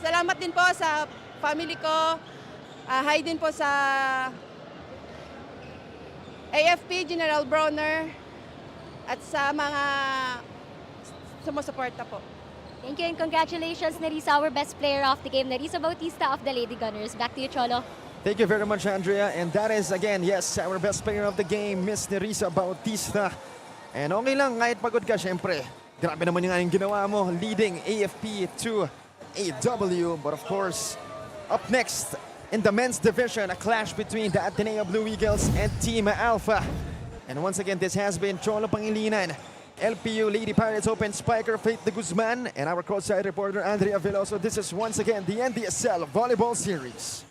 salamat din po sa family ko. Hi din po sa AFP, General Bronner at sa mga sumusuporta po. Thank you and congratulations, Nerissa, our best player of the game, Nerissa Bautista of the Lady Gunners. Back to you, Cholo. Thank you very much, Andrea. And that is, again, yes, our best player of the game, Miss Nerissa Bautista. And okay lang, kahit pagod ka, syempre. Grabe naman yung ginawa mo, leading AFP to a W. But of course, up next in the men's division, a clash between the Ateneo Blue Eagles and Team Alpha. And once again, this has been Cholo Pangilinan, LPU Lady Pirates Open Spiker Faith de Guzman, and our courtside reporter Andrea Veloso. This is once again the NDSL Volleyball Series.